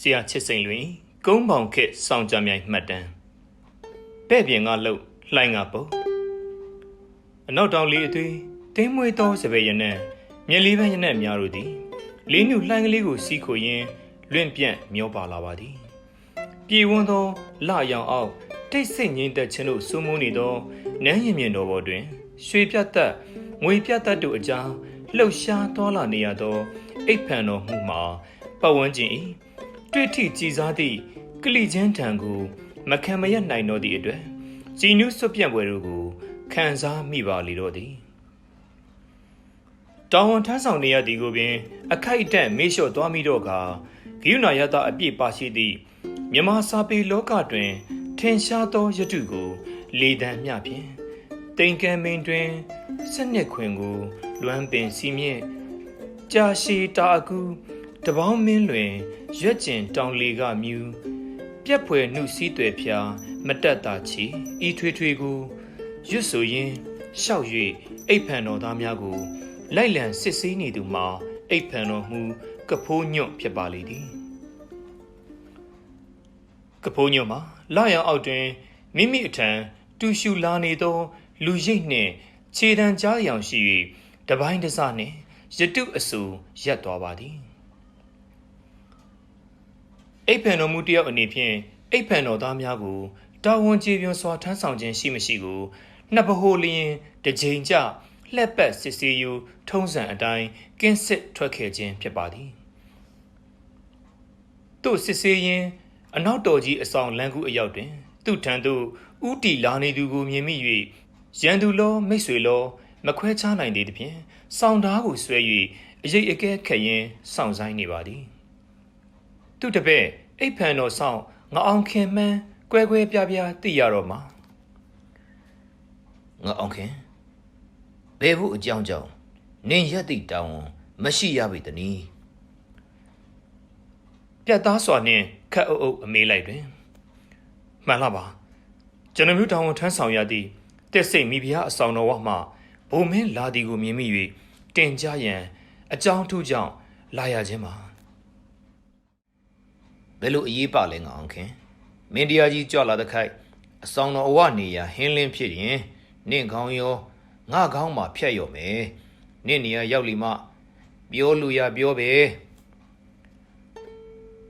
ဆရာချစ်စိန်လွင်ကုန်းပေါင်ခက်ဆောင်ကြမြိုင်မှတ်တမ်းပဲ့ပြင်ကလှုပ်လှိုင်းကပုတ်အနောက်တောင်လေးအသွေးတင်းမွေးသောစပယ်ရနံမြက်လေးပန်းရနံများတို့သည်လေးနုလှိုင်းကလေးကိုစီးခိုရင်းလွင့်ပြန့်မျောပါလာပါသည်ပြေဝန်းသောလရောင်အောက်တိတ်ဆိတ်ငြိမ်သက်ခြင်းတို့စိုးမိုးနေသောနန်းရင်မြင်တော်ပေါ်တွင်ရွှေပြတ်သက်ငွေပြတ်သက်တို့အကြားလှုပ်ရှားသွားလာနေရသောအိပ်ဖန်တော်မှုမှာပတ်ဝန်းကျင်၏တွေ့ထိကြည်စားသည့်ကလိချင်းထံကိုမခံမရနိုင်တော့သည့်အတွက်ကြည်နူးစွပြန့်ပွဲတို့ကိုခံစားမိပါလေတော့သည်တောင်ဝန်ထမ်းဆောင်နေရသည်ကိုပင်အခိုက်အတန့်မေ့လျှော့သွားမိတော့ကဂိယူနာယတအပြည့်ပါရှိသည့်မြမစာပေလောကတွင်ထင်ရှားသောယတုကိုလေတံမျှဖြင့်တိမ်ကံမင်းတွင်စနစ်ခွင်ကိုလွမ်းပင်စီမြင့်ကြာရှည်တာအကူတပေါင်းမင်းလွင်ရွက်ကျင်တောင်လေကမြူပြက်ဖွယ်နှုတ်စည်းတွေဖျားမတက်တာချီဤထွေထွေကိုရွတ်ဆိုရင်းရှောက်၍အိပ်ဖန်တော်သားများကိုလိုက်လံစစ်ဆေးနေသူမှာအိပ်ဖန်တော်မူကဖိုးညွန့်ဖြစ်ပါလေသည်ကဖိုးညွန့်မှာလာရောင်အောက်တွင်မိမိအထံတူရှူလာနေသောလူရိပ်နှင့်ခြေတံကြားရောင်ရှိ၍တပိုင်းတစနှင့်ရတုအဆူရပ်သွားပါသည်အိပ်ဖန်တော်မူတယောက်အနေဖြင့်အိပ်ဖန်တော်သားများကိုတာဝန်ကျေပွန်စွာထမ်းဆောင်ခြင်းရှိမရှိကိုနှစ်ပဟိုလျင်တစ်ချိန်ကြလှက်ပတ်စစ်ဆေးယူထုံးစံအတိုင်းကင်းစစ်ထွက်ခဲ့ခြင်းဖြစ်ပါသည်သူ့စစ်ဆေးရင်အနောက်တော်ကြီးအဆောင်လမ်းကူအရောက်တွင်သူ့ထံသို့ဥတီလာနေသူကိုမြင်မိ၍ရန်သူလောမိတ်ဆွေလောမခွဲခြားနိုင်သေးသဖြင့်စောင်းသားကိုဆွဲ၍အရိပ်အကဲခက်ရင်းစောင့်ဆိုင်နေပါသည်သူ့တပည့်အိပ်ဖန်တော်ဆောင်ငါအောင်ခင်မှန်းကွဲကွဲပြားပြားသိရတော့မှာငါအောင်ခင်ဘယ်ဖို့အကြောင်းကြောင့်နင်ရက်သည့်တောင်းမရှိရပေတည်းပြတ်သားစွာနှင့်ခက်အုပ်အုပ်အမေးလိုက်တွင်မှန်လားပါကျွန်တော်မျိုးတောင်းထမ်းဆောင်ရသည့်တက်စိတ်မိဖုရားအဆောင်တော်ဝမှဘုံမင်းလာသည်ကိုမြင်မိ၍တင်ကြရန်အကြောင်းထူးကြောင့်လာရခြင်းပါဘယ်လိုအရေးပါလဲငါအောင်ခင်မင်းတရားကြီးကြွလာတဲ့ခိုက်အဆောင်တော်အဝနေရဟင်းလင်းဖြစ်ရင်နင့်ခေါင်းရောငါခေါင်းမှာဖြတ်ရော်မယ်နင့်နေရရောက်လီမှပြောလူရပြောပဲ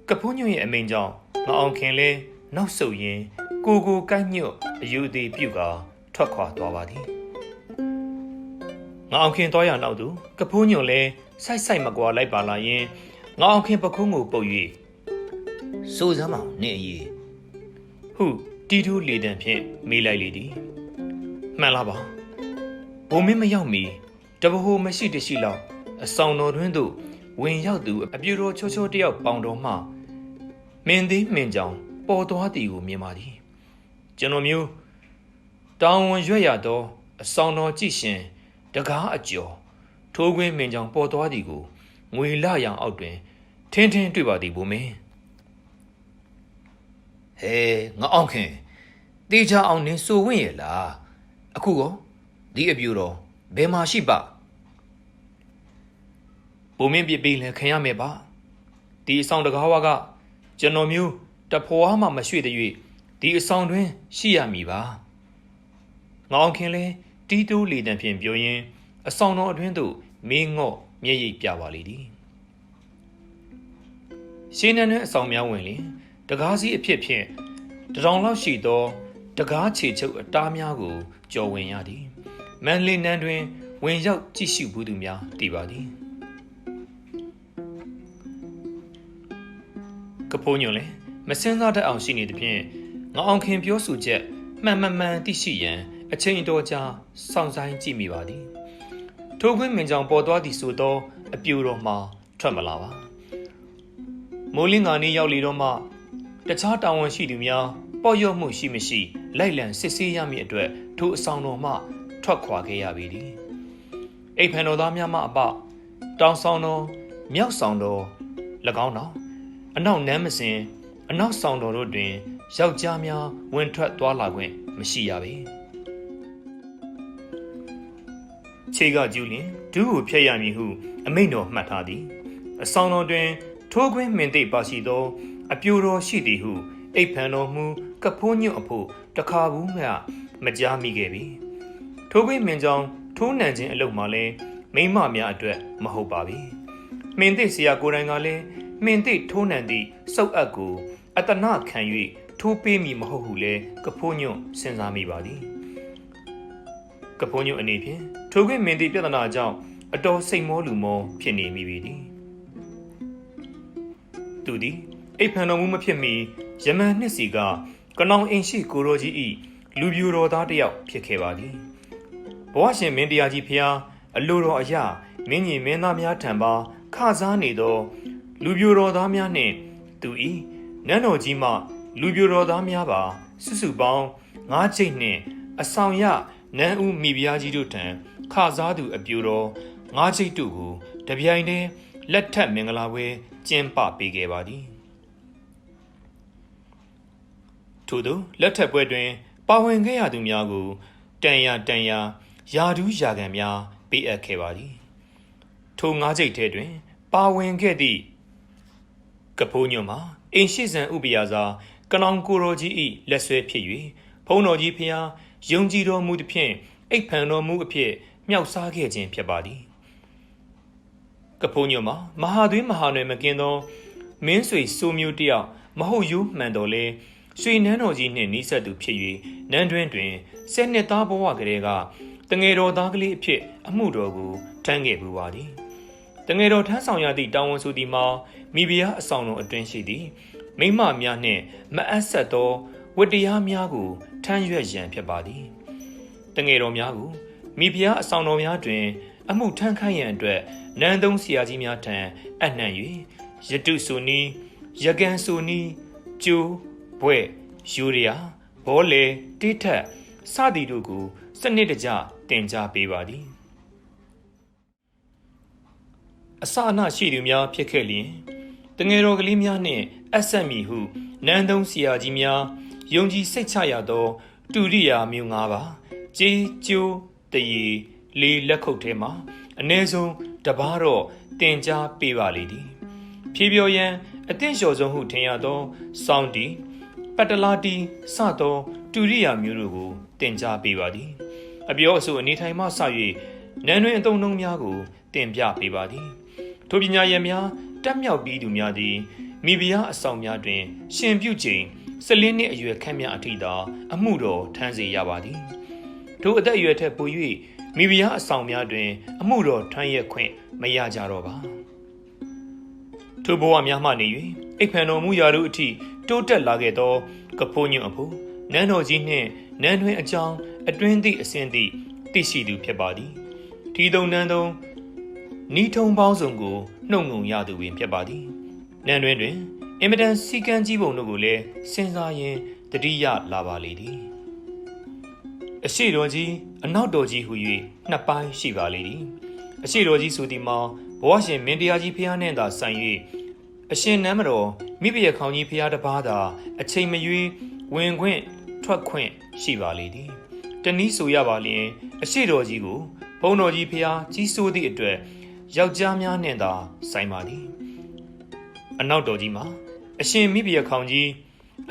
ကဖိုးညွန့်ရဲ့အမိန်ကြောင့်ငါအောင်ခင်လဲနောက်ဆုတ်ရင်းကိုကိုညွတ်အယူသေးပြုကာထွက်ခွာသွားပါသည်ငါအောင်ခင်သွားရနောက်သူကဖိုးညွန့်လဲစိုက်မကွာလိုက်ပါလာရင်ငါအောင်ခင်ပခုံးကိုပုတ်၍စိုးစမ်းမောင်နင့်အရေးဟုတီထူးလေတံဖြင့်မေးလိုက်လေသည်မှန်လားပါဘုံမင်းမရောက်မီတပဟိုမရှိတရှိလောက်အဆောင်တော်တွင်သို့ဝင်ရောက်သူအပြူတော်ချောချောတယောက်ပေါင်တော်မှမင်းသေးမင်းကြောင်ပေါ်သွားသည်ကိုမြင်ပါသည်ကျွန်တော်မျိုးတောင်ဝန်ရွက်ရသောအဆောင်တော်ကြည့်ရှင်တကားအကျော်ထိုးခွင်းမင်းကြောင်ပေါ်သွားသည်ကိုငွေလရောင်အောက်တွင်ထင်းထင်းတွေ့ပါသည်ဘုံမင်းဟဲငါအောင်ခင်တေချာအောင်နင်းစိုးဝင့်ရဲ့လားအခုကောဒီအပြူတော်ဘယ်မှာရှိပါဘုံမင်းပြပေးလဲခံရမယ်ပါဒီအဆောင်တကားဝါကကျွန်တော်မျိုးတဖွာမှမရွှေ့တဲ့၍ဒီအဆောင်တွင်ရှိရမည်ပါငေါအောင်ခင်လဲတီးတိုးလေတံဖြင့်ပြောရင်းအဆောင်တော်အတွင်းသို့မင်းငေါ့မျက်ရည်ပြပါလေသည်ရှင်းနှန်းအဆောင်များဝင်လျင်တကားစီအဖြစ်ဖြင့်တထောင်လောက်ရှိသောတကားခြေချုပ်အတားများကိုကြော်ဝင်ရသည်မန်လေးနန်းတွင်ဝင်ရောက်ကြည့်ရှုဘူးသူများတည်ပါသည်ကဖိုးညွန့်လည်းမစင်းစားတတ်အောင်ရှိနေသဖြင့်ငါအောင်ခင်ပြောဆိုချက်မှန်သိရှိရန်အချိန်တော်ကြာစောင့်ဆိုင်ကြည့်မိပါသည်ထိုးခွင်းမင်းကြောင့်ပေါ်သွားသည်ဆိုသောအပြူတော်မှာထွက်မလာပါမိုးလင်းကနေ့ရောက်လေတော့မှတခြားတာဝန်ရှိသူများပေါ့ရော့မှုရှိမရှိလိုက်လံစစ်ဆေးရမည့်အတွက်ထိုအဆောင်တော်မှထွက်ခွာခဲ့ရပေသည်အိပ်ဖန်တော်သားများမှအပတောင်ဆောင်တော်မြောက်ဆောင်တော်၎င်းတော်အနောက်နမ်းမစင်အနောက်ဆောင်တော်တို့တွင်ယောက်ျားများဝင်ထွက်သွားလာခွင့်မရှိရပေခြေကကျူးလျင်ဒူးကိုဖျက်ရမည်ဟုအမိန့်တော်မှတ်ထားသည်အဆောင်တော်တွင်ထိုးခွင်းမင်သိပ်ပါရှိသော အပြိုတော်ရှိသည်ဟုအိပ်ဖန်တော်မူကဖိုးညွန့်အဖို့တခါဘူးမှမကြားမိခဲ့ပြီထိုခွေမင်းကြောင့်ထိုးနှံခြင်းအလုပ်မှလည်းမိမများအတွက်မဟုတ်ပါပြီမင်းသိဆရာကိုယ်တိုင်ကလည်းမင်းသိထိုးနှံသည့်စုပ်အပ်ကိုအတနာခံ၍ထိုးပေးမိမဟုတ်ဟုလဲကဖိုးညွန့်စဉ်းစားမိပါသည်ကဖိုးညွန့်အနေဖြင့်ထိုခွေမင်းသိပြဿနာကြောင့်အတော်စိတ်မောလူမောဖြစ်နေမိပြီသူသည်အိပ်ဖန်တော်မူမဖြစ်မီယမန်နှစ်စီကကနောင်အိမ်ရှိကိုရိုကြီး၏လူပြူတော်သားတစ်ယောက်ဖြစ်ခဲ့ပါသည်ဘဝရှင်မင်းတရားကြီးဖျားအလိုတော်အရာမင်းကြီးမင်းသားများထံပါခစားနေသောလူပြူတော်သားများနှင့်သူ၏နန်းတော်ကြီးမှလူပြူတော်သားများပါစုစုပေါင်း9ချိတ်နှင့်အဆောင်ရနန်းဦးမိဖုရားကြီးတို့ထံခစားသူအပြူတော်9ချိတ်တို့ကိုတပြိုင်တည်းလက်ထပ်မင်္ဂလာပွဲကျင်းပပေးခဲ့ပါသည်ထို့သောလက်ထပ်ပွဲတွင်ပါဝင်ခဲ့ရသူများကိုတန်ရာယာဒူးရာခံများပေးအပ်ခဲ့ပါသည်ထို9ချိတ်ထဲတွင်ပါဝင်ခဲ့သည့်ကဖိုးညွန့်မှာအိမ်ရှိစံဥပယာစာကနောင်ကိုရိုကြီး၏လက်ဆွဲဖြစ်၍ဘုန်းတော်ကြီးဖျားယုံကြည်တော်မူသဖြင့်အိပ်ဖန်တော်မူအဖြစ်မြောက်စားခဲ့ခြင်းဖြစ်ပါသည်ကဖိုးညွန့်မှာမဟာသွေးမဟာနွယ်မကင်းသောမင်းဆွေစိုးမျိုးတယောက်မဟုတ်ယူမှန်တော်လဲရွှေနန်းတော်ကြီးနှင့်နီးစပ်သူဖြစ်၍နန်းတွင်တွင်10နှစ်သားဘဝကလေးကတငယ်တော်သားကလေးအဖြစ်အမှုတော်ကိုထမ်းခဲ့ပူပါသည်တငယ်တော်ထမ်းဆောင်ရသည့်တာဝန်ဆိုသည်မှာမိဖုရားအဆောင်တော်အတွင်းရှိသည်မိမများနှင့်မအပ်ဆက်သောဝတ္တရားများကိုထမ်းရွက်ရန်ဖြစ်ပါသည်တငယ်တော်များကိုမိဖုရားအဆောင်တော်များတွင်အမှုထမ်းခိုင်းရန်အတွက်နန်းသုံးဆရာကြီးများထံအနှံ့၍ယတုဆိုနီရကန်ဆိုနီကျိုးဘွဲ့ယူရီယာဘောလေတိထက်စသည်တို့ကိုစနစ်တကျတင်ကြားပေးပါသည်အစအနရှိသူများဖြစ်ခဲ့လျင်တငယ်တော်ကလေးများနှင့်အဆက်မီဟုနန်းသုံးဆရာကြီးများယုံကြည်စိတ်ချရသောတူရိယာမျိုး၅ပါးကြေးကျိုးတရီလေးလက်ခုပ်ထဲမှာအ ਨੇ ဆုံးတပားတော့တင်ကြားပေးပါလေသည်ဖြေပြောရန်အသင့်လျော်ဆုံးဟုထင်ရသောစောင်းတီပတလာတီစသောတူရိယာမျိုးတို့ကိုတင်ကြားပေးပါသည်အပြောအဆိုအနေထိုင်မှစ၍နန်းတွင်အသုံးနှုန်းများကိုတင်ပြပေးပါသည်ထိုပညာရည်များတက်မြောက်ပြီးသူများသည်မိဖုရားအဆောင်များတွင်ရှင်ပြုချိန်14နှစ်အရွယ်ခန့်များအထိသာအမှုတော်ထမ်းစေရပါသည်ထိုအသက်အရွယ်ထက်ပို၍မိဖုရားအဆောင်များတွင်အမှုတော်ထမ်းရွက်ခွင့်မရကြတော့ပါထိုဘဝများမှနေ၍အိပ်ဖန်တော်မူရာတို့အထိတိုးတက်လာခဲ့သောကဖိုးညွန့်အဖို့နန်းတော်ကြီးနှင့်နန်းတွင်အကြောင်းအတွင်းသည့်အစဉ်သည့်သိရှိသူဖြစ်ပါသည်ထီတုံနန်းသုံးနီးထုံပေါင်းစုံကိုနှုတ်ငုံရသူပင်ဖြစ်ပါသည်နန်းတွင်တွင်အင်မတန်စီကံကြီးပုံတို့ကိုလည်းစဉ်းစားရင်တတိယလာပါလေသည်အရှိတော်ကြီးအနောက်တော်ကြီးဟူ၍နှစ်ပိုင်းရှိပါလေသည်အရှိတော်ကြီးဆိုသည်မှာဘဝရှင်မင်းတရားကြီးဖျားနှင့်သာဆိုင်၍အရှင်နန်းမတော်မိဖုရားခေါင်းကြီးဖျားတစ်ပါးသာအချိန်မရွေးဝင်ခွင့်ထွက်ခွင့်ရှိပါလေသည်တနည်းဆိုရပါလျင်အရှိတော်ကြီးကိုဘုန်းတော်ကြီးဖျားကြီးစိုးသည့်အတွက်ယောက်ျားများနှင့်သာဆိုင်ပါသည်အနောက်တော်ကြီးမှာအရှင်မိဖုရားခေါင်းကြီး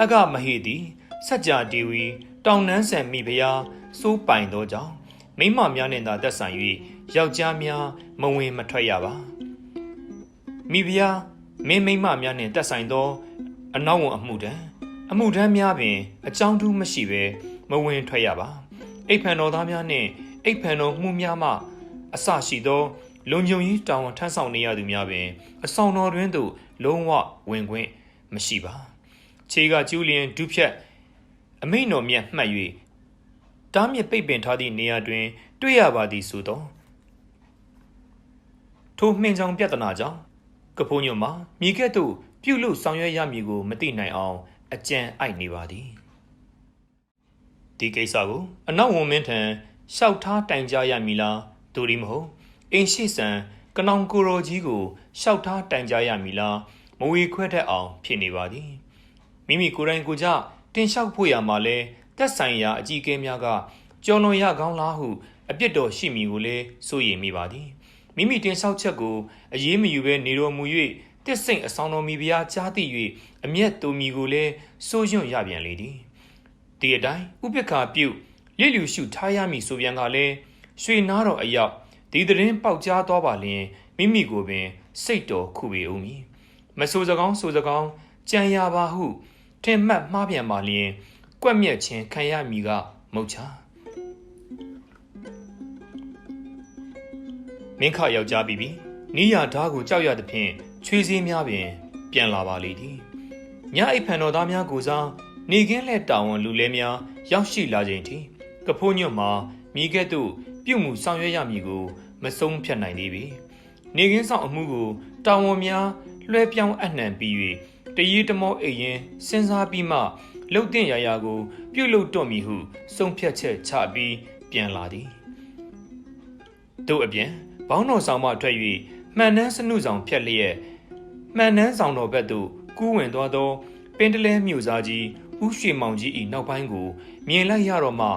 အကမဟိသည်စัจ जा ဒေဝီတောင်နန်းဆန်မိဖုရားစိုးပိုင်သောကြောင့်မိမများနှင့်သာသက်ဆိုင်၍ယောက်ျားများမဝင်မထွက်ရပါမိဖုရားမင်းမိမများနှင့်သက်ဆိုင်သောအနောက်ဝန်အမှုထမ်းများပင်အကြောင်းထူးမရှိဘဲမဝင်ထွက်ရပါအိပ်ဖန်တော်သားများနှင့်အိပ်ဖန်တော်မှုများမှအစရှိသောလုံခြုံရေးတာဝန်ထမ်းဆောင်နေရသူများပင်အဆောင်တော်တွင်သို့လုံးဝဝင်ခွင့်မရှိပါခြေကကျူးလျင်ဒုဖြတ်အမိန့်တော်မြတ်မှတ်၍တားမြစ်ပိတ်ပင်ထားသည့်နေရာတွင်တွေ့ရပါသည်ဆိုသောထိုမှင်ကြောင်ပြဿနာကြောင့်ကဖိုးညွန့်မှာမြေကဲ့သို့ပြုလုပ်ဆောင်ရွက်ရမည်ကိုမသိနိုင်အောင်အကြံအိုက်နေပါသည်ဒီကိစ္စကိုအနောက်ဝန်မင်းထံလျှောက်ထားတိုင်ကြားရမည်လားသို့ဒီမဟုတ်အိမ်ရှိစံကနောင်ကိုရိုကြီးကိုလျှောက်ထားတိုင်ကြားရမည်လားမဝေခွဲတတ်အောင်ဖြစ်နေပါသည်မိမိကိုယ်တိုင်ကိုယ်ကျတင်လျှောက်ဖို့ရမှာလဲသက်ဆိုင်ရာအကြီးအကဲများကကြော်လွန်ရကောင်းလားဟုအပြစ်တော်ရှိမည်ကိုလည်းစိုးရိမ်မိပါသည်မိမိတင်လျှောက်ချက်ကိုအရေးမယူဘဲနေတော်မူ၍ တစ်စိမ့်အဆောင်တော်မီပြားကြားသိ၍အမျက်တူမီကိုလည်းစိုးရွံ့ရပြန်လေသည်ဒီအတိုင်းဥပက္ခပြုလျက်လျူရှုထားရမည်ဆိုပြန်ကလည်းရွှေနားတော်အရောက်ဒီသတင်းပေါက်ကြားသွားပါလျင်မိမိကိုပင်စိတ်တော်ခုပေဦးမည်မဆိုစကောင်းဆိုစကောင်းကြံရပါဟုထင်မှတ်မှားပြန်ပါလျင်ကွက်မြက်ခြင်းခံရမည်ကမဟုတ်ချမင်းခယောက်ျားပြီးပြီနီးရဓားကိုကြောက်ရသဖြင့်ချွေးစည်းများပင်ပြန်လာပါလေသည်ညအိပ်ဖန်တော်သားများကိုစားနေခင်းလက်တောင်ဝန်လူလဲများရောက်ရှိလာချိန်ထိကဖိုးညွတ်မှာမိကဲ့သို့ပြုမှုဆောင်ရွက်ရမည်ကိုမဆုံးဖြတ်နိုင်သေးပြီနေခင်းဆောင်အမှုကိုတောင်ဝန်များလွှဲပြောင်းအနှံပြီး၍တရီတမောအိရင်စဉ်းစားပြီးမှလှုပ်တင်ရာရာကိုပြုတ်လုပ်တော့မည်ဟုဆုံးဖြတ်ချက်ချပြီးပြန်လာသည်တို့အပြင်ဘောင်းတော်ဆောင်မှထွက်၍မှန်နှန်းစနုဆောင်ဖြတ်လျက်မှန်နှန်းဆောင်တော်ဘက်သို့ကူးဝင်သွားသောပင်တလဲမြို့သားကြီးဦးရွှေမောင်ကြီး၏နောက်ပိုင်းကိုမြင်လိုက်ရတော့မှ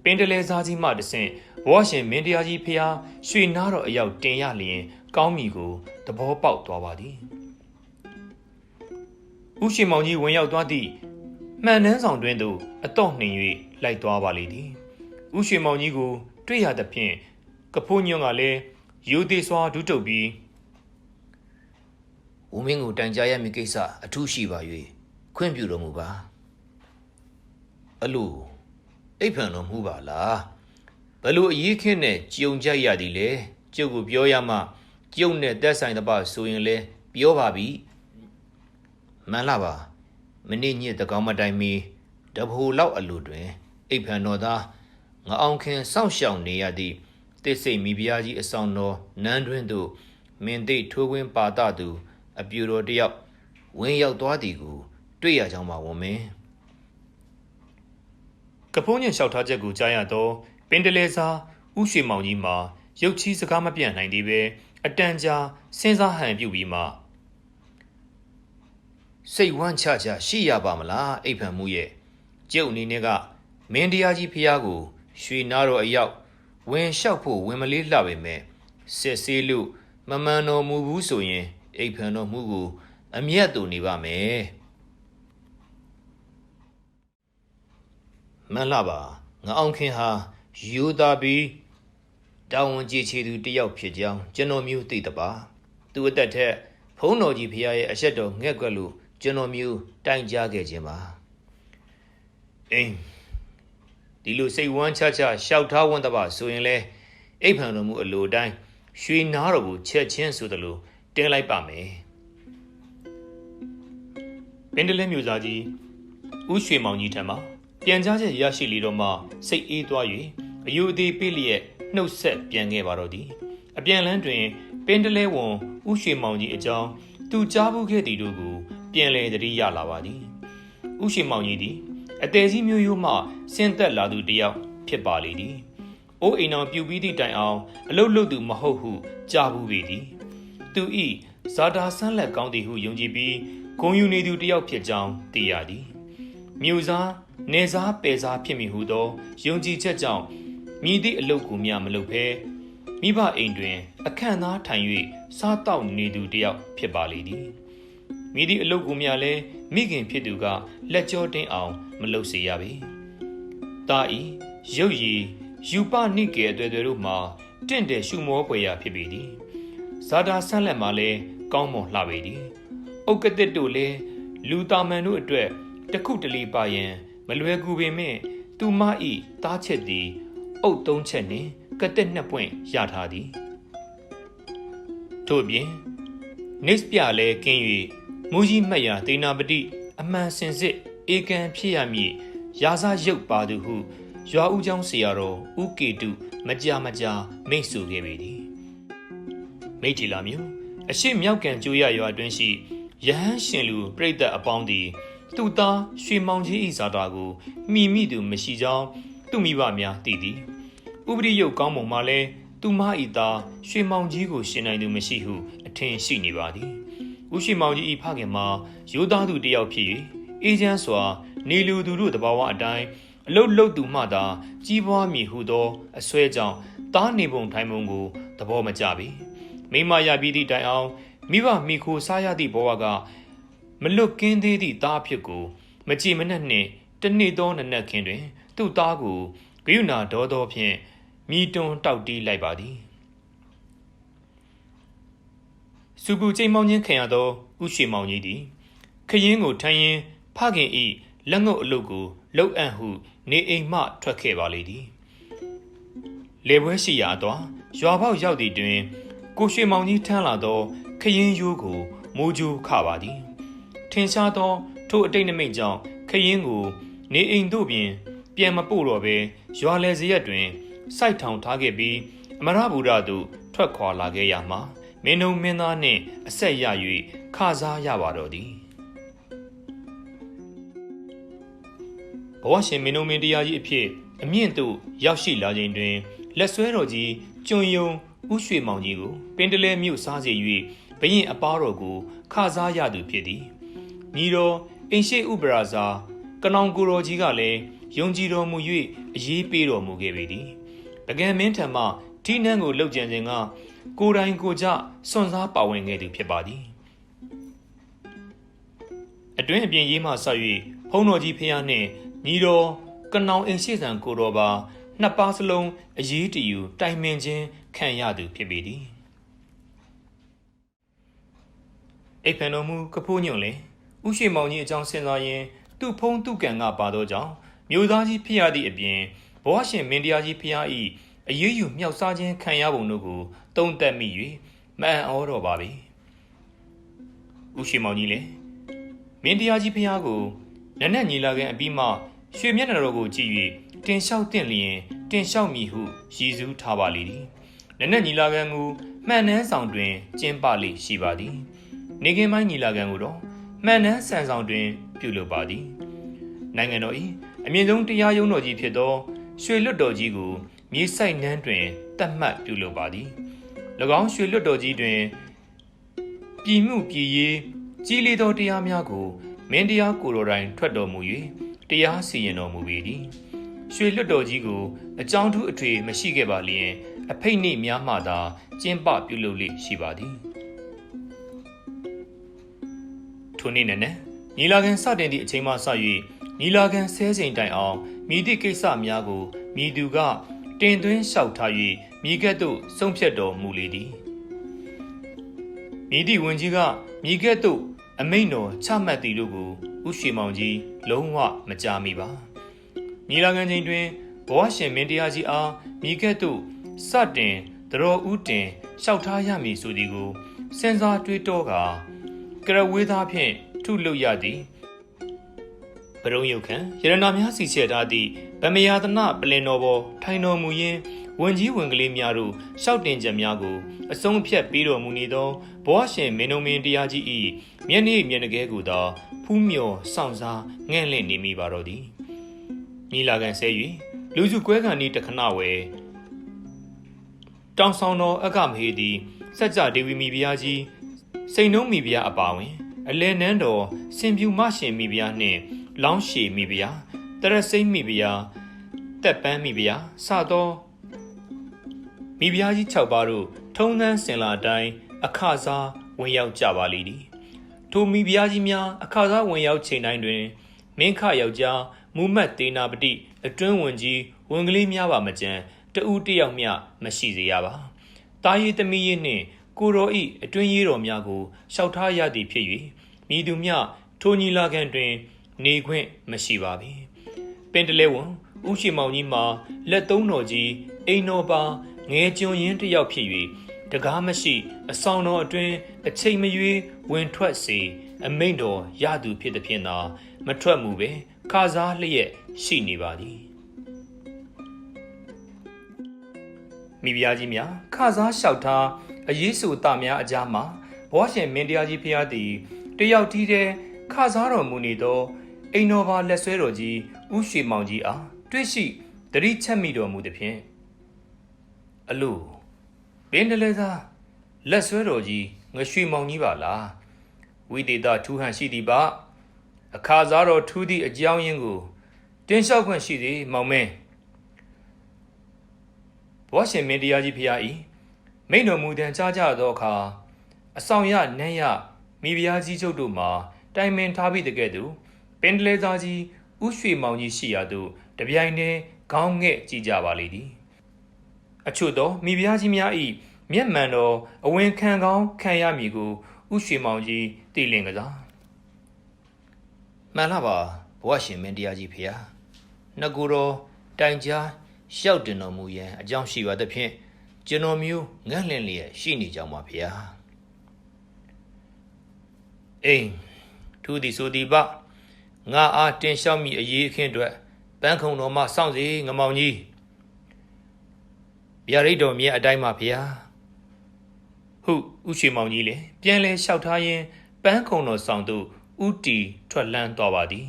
ပင်တလဲစားကြီးမှတဆင့်ဘဝရှင်မင်းတရားကြီးဖျားရွှေနားတော်အရောက်တင်ရလျင်ကောင်းမီကိုသဘောပေါက်သွားပါသည်ဦးရွှေမောင်ကြီးဝင်ရောက်သွားသည့်မှန်နှန်းဆောင်တွင်သို့အတော့နှင်၍လိုက်သွားပါလေသည်ဦးရွှေမောင်ကြီးကိုတွေ့ရသဖြင့်ကဖိုးညွန့်ကလည်းယူသေးစွာဒူးတုပ်ပြီးဦးမင်းကိုတန်ကြားရမည့်ကိစ္စအထူးရှိပါ၍ခွင့်ပြုတော်မူပါအလိုအိပ်ဖန်တော်မူပါလားဘလို့အရေးခင်းနဲ့ကြုံကြရသည်လေကျုပ်ကိုပြောရမှကျုပ်နဲ့သက်ဆိုင်တဲ့ပါဆိုရင်လဲပြောပါပြီမှန်လားပါမနေ့ညတကောင်မတိုင်မီတဘူလောက်အလိုတွင်အိပ်ဖန်တော်သားငါအောင်ခင်စောင့်ရှောက်နေရသည့်တစ်စိတ်မိဖုရားကြီးအဆောင်တော်နန်းတွင်သို့မင်းသိထိုးခွင်းပါတသူအပြူတော်တယောက်ဝင်းရောက်သွားသည်ကိုတွေ့ရကြောင်းပါဝန်မင်းကဖိုးညင်လျှောက်ထားချက်ကိုကြားရတော့ပင်တလဲစားဥရွှေမောင်ကြီးမှာရုပ်ချီးစကားမပြတ်နိုင်သေးပဲအတန်ကြာစဉ်းစားဟန်ပြုပြီးမှစိတ်ဝမ်းချချရှိရပါမလားအိပ်ဖန်မှုရဲ့ကျုပ်အနေနဲ့ကမင်းတရားကြီးဖျားကိုရွှေနားတော်အရောက်ဝင်လျှောက်ဖို့ဝင်မလေးလှပေမဲ့စစ်ဆေးလို့မမှန်တော်မူဘူးဆိုရင်အိပ်ဖန်တော်မှုကိုအမျက်တူနေပါမယ်မှန်လားပါငါအောင်ခင်ဟာယူသားပြီးတာဝန်ကြီးချေသူတယောက်ဖြစ်ကြောင်းကျွန်တော်မျိုးသိတပါသူအသက်ထက်ဖုံးတော်ကြီးဖျားရဲ့အဆက်တော်ငှက်ကွက်လို့ကျွန်တော်မျိုးတိုင်ကြားခဲ့ခြင်းပါအင်းဒီလိုစိတ်ဝမ်းချချရှောက်ထားဝန်တပါဆိုရင်လဲအိပ်ဖန်တော်မူအလိုတိုင်းရွှေနားတော်ကိုချက်ချင်းဆိုသလိုတင်းလိုက်ပါမယ်ပင်တလဲမျိုးသားကြီးဦးရွှေမောင်ကြီးထံမှပြန်ကြားချက်ရရှိလေတော့မှစိတ်အေးသွား၍အယူအသေးပေးလျက်နှုတ်ဆက်ပြန်ခဲ့ပါတော့သည်အပြန်လန်းတွင်ပင်တလဲဝန်ဦးရွှေမောင်ကြီးအကြောင်းသူကြားဘူးခဲ့သည်တို့ကိုပြန်လဲသတိရလာပါသည်ဦးရွှေမောင်ကြီးသည်အသေးကြီးမျိုးရိုးမှဆင်းသက်လာသူတယောက်ဖြစ်ပါလေသည်အိုးအိမ်တော်ပြူပြီးသည့်တိုင်အောင်အလုတ်လုတ်သူမဟုတ်ဟုကြားဘူးပေသည်သူဤဇာတာဆန်းလက်ကောင်းသည်ဟုယုံကြည်ပြီးဂုံယူနေသူတယောက်ဖြစ်ကြောင်းသိရသည်မြို့စားနေစားပယ်စားဖြစ်မိဟုသောယုံကြည်ချက်ကြောင့်မြည်သည့်အလုတ်ကိုမျှမလုပ်ဘဲမိဘအိမ်တွင်အခန့်သားထိုင်၍စားတောက်နေသူတယောက်ဖြစ်ပါလေသည်မိသည့်အလုတ်ကိုမျှလည်းမိခင်ဖြစ်သူကလက်ကြောတင်းအောင်မလုပ်စေရပေတာဤရုပ်ရည်ယူပနိကေအသွယ်သွယ်တို့မှာတင့်တယ်ရှုမောပွေရာဖြစ်ပေသည်ဇာတာဆန်းလက်မှာလည်းကောင်းမွန်လှပေသည်ဥက္ကတစ်တို့လည်းလူတာမန်တို့အတွက်တခုတလေပါရင်မလွယ်ကူပေမဲ့သူမဤသားချက်သည်အုတ်သုံးချက်နှင့်ကတက်နှစ်ပွင့်ရထားသည်ထို့ပြင်နေစ်ပြလဲကင်း၍မူကြီးမှတ်ရာဒေနာပတိအမှန်စင်စစ်ဧကန်ဖြစ်ရမည်ရာဇရုပ်ပါသူဟုရွာဦးကျောင်းဆရာတော်ဦးကေတုမကြာမိတ်ဆိုခဲ့ပေသည်မိတ်တီလာမျိုးအရှိမြောက်ကံကျိုးရရွာတွင်ရှိယဟန်ရှင်လူပြိတ္တအပေါင်းသည်သူသားရွှေမောင်ကြီး၏ဇာတာကိုမိမိသူမရှိကြောင်းသူမိဘများသိသည်ဥပရိယုတ်ကောင်းမွန်မှလည်းသူမ၏သားရွှေမောင်ကြီးကိုရှင်နိုင်သူမရှိဟုအထင်ရှိနေပါသည်ဦးရွှေမောင်ကြီး၏ဖခင်မှာရိုးသားသူတယောက်ဖြစ်၍အေးချမ်းစွာနေလူသူတို့တဘာဝအတိုင်းအလုတ်လုတ်သူမှသာကြီးပွားမည်ဟုသောအစွဲကြောင့်တားနေပုံထိုင်ပုံကိုသဘောမကျပေမိမရပြီးသည့်တိုင်အောင် မိဘမိခိုစားရသည့်ဘဝကမလွတ်ကင်းသေးသည့်သားဖြစ်ကိုမကြည်မနှက်နှင့်တနေ့သောနနက်ခင်းတွင်သူ့သားကိုဂယုဏဒေါသောဖြင့်မြည်တွန်းတောက်တီးလိုက်ပါသည်စူပူကျိမ်မောင်းခြင်းခံရသောဥရွှေမောင်ကြီးသည်ခရင်ကိုထမ်းရင်းဖခင်၏လက်ငုပ်အလုပ်ကိုလှုပ်အံ့ဟုနေအိမ်မှထွက်ခဲ့ပါလေသည်လေပွဲရှိရာတော့ရွာပေါက်ရောက်သည့်တွင်ကိုရွှေမောင်ကြီးထမ်းလာသောခရင်ရိုးကိုမိုးကြိုးခပါသည်ထင်ရှားသောထိုအတိတ်နမိတ်ကြောင့်ခရင်ကိုနေအိမ်တို့ပြန်မပို့တော့ဘဲရွာလယ်စရက်တွင်စိုက်ထောင်ထားခဲ့ပြီးအမရဗုဒ္ဓသို့ထွက်ခွာလာခဲ့ရမှာမင်းတို့မင်းသားနှင့်အဆက်ရ၍ခစားရပါတော့သည်ဘဝရှင်မင်းတို့မင်းတရားကြီးအဖြစ်အမြင့်သို့ရောက်ရှိလာခြင်းတွင်လက်ဆွဲတော်ကြီးကျွန်းယုံဥရွှေမောင်ကြီးကိုပင်တလဲမြို့စားစေ၍ဘရင်အပားတော်ကိုခစားရသူဖြစ်သည်ညီတော်အင်ရှိဥပရာဇာကနောင်ကိုတော်ကြီးကလည်းယုံကြည်တော်မူ၍အရေးပေးတော်မူခဲ့ပေသည်ပကံမင်းထံမှထိနှန်းကိုလှုပ်ကြံခြင်းကကိုယ်တိုင်ကိုကြစွန့်စားပါဝင်ခဲ့သူဖြစ်ပါသည်အတွင်းအပြင်ရေးမှဆက်၍ဘုန်းတော်ကြီးဖျားနှင့်ညီတော်ကနောင်အင်ရှိဆန်ကိုတော်ပါနှစ်ပါးစလုံးအရေးတယူတိုင်ပင်ခြင်းခံရသူဖြစ်ပေသည်အိပ်ဖန်တော်မူကဖိုးညွန့်လည်းဥရှိမောင်ကြီးအကြောင်းစဉ်းစားရင်းသူ့ဖုံးသူ့ကံကပါသောကြောင့်မျိုးသားကြီးဖြစ်ရသည့်အပြင်ဘဝရှင်မင်းတရားကြီးဖျား၏အရေးယူမြောက်စားခြင်းခံရပုံတို့ကိုတုံးသက်မိ၍မအံ့ဩတော့ပါပြီဥရှိမောင်ကြီးလည်းမင်းတရားကြီးဖျားကိုနက်နက်ညီလာခံအပြီးမှရွှေမျက်နှာတော်ကိုကြည့်၍တင်လျှောက်တင်လျင်တင်လျှောက်မည်ဟုရည်စူးထားပါလေသည်နက်နက်ညီလာခံကိုမှန်နှန်းဆောင်တွင်ကျင်းပလေရှိပါသည်နေကင်းပိုင်းညီလာခံကိုတော့မှန်နှန်းဆန်ဆောင်တွင်ပြုလုပ်ပါသည်နိုင်ငံတော်၏အမြင့်ဆုံးတရားရုံးတော်ကြီးဖြစ်သောရွှေလွတ်တော်ကြီးကိုမြေစိုက်နှန်းတွင်တတ်မှတ်ပြုလုပ်ပါသည်၎င်းရွှေလွတ်တော်ကြီးတွင်ပြည်မှုပြည်ရေးကြီးလေးသောတရားများကိုမင်းတရားကိုယ်တော်တိုင်ထွက်တော်မူ၍တရားစီရင်တော်မူပေသည်ရွှေလွတ်တော်ကြီးကိုအကြောင်းထူးအထွေမရှိခဲ့ပါလျင်အဖိတ်နှင့်များမှသာကျင်းပပြုလုပ်လေရှိပါသည်ထိုနေ့နဲ့ညီလာခံစတင်သည့်အချိန်မှစ၍ညီလာခံဆဲချိန်တိုင်အောင်မိသည့်ကိစ္စများကိုမိသူကတင်သွင်းလျှောက်ထား၍မိကဲ့သို့ဆုံးဖြတ်တော်မူလေသည်မိသည့်ဝန်ကြီးကမိကဲ့သို့အမိန့်တော်ချမှတ်သည်တို့ကိုဥရွှေမောင်ကြီးလုံးဝမကြားမိပါညီလာခံချိန်တွင်ဘဝရှင်မင်းတရားကြီးအားမိကဲ့သို့စတင်တတော်ဦးတင်လျှောက်ထားရမည်ဆိုသည်ကိုစဉ်းစားတွေးတောကကရဝေးသားဖြင့်ထုလုပ်ရသည်ဘရုံယုတ်ခံရတနာများစီချက်ထားသည့်ဗမယာသနပလင်တော်ပေါ်ထိုင်တော်မူရင်းဝန်ကြီးဝန်ကလေးများတို့ရှောက်တင်ချက်များကိုအဆုံးဖြတ်ပေးတော်မူနေသောဘဝရှင်မင်းတို့မင်းတရားကြီး၏မျက်နှာမျက်နှာကဲကိုသာဖူးမြော်စောင့်စားငဲ့လင့်နေမိပါတော့သည်ညီလာခံဆဲ၍လူစုကွဲကန်ဤတခဏဝယ်တောင်ဆောင်တော်အကမဟေသည်စัจ java ဒေဝီမိဖုရားကြီးစိန်နှုံးမိဖုရားအပါဝင်အလဲနန်းတော်စင်ပြူမရှင်မိဖုရားနှင့်လောင်းရှည်မိဖုရားတရစိမ့်မိဖုရားတက်ပန်းမိဖုရားစသောမိဖုရားကြီး6ပါးတို့ထုံးတမ်းစင်လာတိုင်းအခစားဝင်ရောက်ကြပါလေသည်ထိုမိဖုရားကြီးများအခစားဝင်ရောက်ချိန်တိုင်းတွင်မင်းခယောက်ျားမူမတ်တေနာပတိအတွင်းဝင်ကြီးဝင်ကလေးများပါမကြံတဦးတယောက်မျှမရှိစေရပါတာရည်သမီးရေးနှင့်ကိုတော်ဤအတွင်းရေးတော်များကိုလျှောက်ထားရသည်ဖြစ်၍မိသူမျှထိုညီလာခံတွင်နေခွင့်မရှိပါပြီပင်တလဲဝန်ဥရှိမောင်ကြီးမှာလက်သုံးတော်ကြီးအိမ်တော်ပါငယ်ကျွန်းရင်းတယောက်ဖြစ်၍တကားမရှိအဆောင်တော်အတွင်းအချိန်မရွေးဝင်ထွက်စေအမိန့်တော်ရသူဖြစ်သည်ဖြင့်သာမထွက်မူပဲခါစားလျက်ရှိနေပါသည်မိဖုရားကြီးများခါစားလျှောက်ထားအရေးစုတများအကြားမှာဘဝရှင်မင်းတရားကြီးဖျားသည်တယောက်တည်းတည်းခါစားတော်မူနေသောအိမ်တော်ပါလက်ဆွဲတော်ကြီးဥရွှေမောင်ကြီးအားတွေ့ရှိတတိချက်မိတော်မူသည်ဖြင့်အလိုဘင်းတလဲသားလက်ဆွဲတော်ကြီးငရွှေမောင်ကြီးပါလားဝိသေသထူးဟန်ရှိသည်ပါအခါစားတော်ထူးသည့်အကြောင်းရင်းကိုတင်းလျှောက်ခွင့်ရှိသည်မောင်မင်းဘဝရှင်မင်းတရားကြီးဖျား၏မိန့်တော်မူတန်ကြားကြသောအခါ အဆောင်ရနန်းရမိဖုရားကြီးချုပ်တို့မှာတိုင်ပင်ထားပြီးတကဲ့သို့ပင်တလဲသားကြီးဥရွှေမောင်ကြီးရှိရာသို့တပြိုင်တည်းခေါင်းငှဲ့ကြည့်ကြပါလေသည်အချို့သောမိဖုရားကြီးများ၏မျက်မှန်တော်အဝင်ခံကောင်းခံရမည်ကိုဥရွှေမောင်ကြီးသိလင်ကစားမှန်လားပါဘဝရှင်မင်းတရားကြီးဖေဟာနှစ်ကိုယ်တော်တိုင်ကြားရှောက်တင်တော်မူရန်အကြောင်းရှိပါသဖြင့်ကျွန်တော်မျိုးငန့်လင့်လျက်ရှိနေကြောင်းပါဖေဟာအိမ်ထူးသည်ဆိုသည်ပငါအားတင်လျှောက်မိအရေးအခင်းအတွက်ပန်းခုံတော်မှစောင့်စီငမောင်ကြီးဗျာဒိတ်တော်မြတ်အတိုင်းပါဖေဟာဟုတ်ဥရွှေမောင်ကြီးလည်းပြန်လဲလျှောက်ထားရင်းပန်းခုံတော်ဆောင်သို့ဥတီထွက်လန်းသွားပါသည်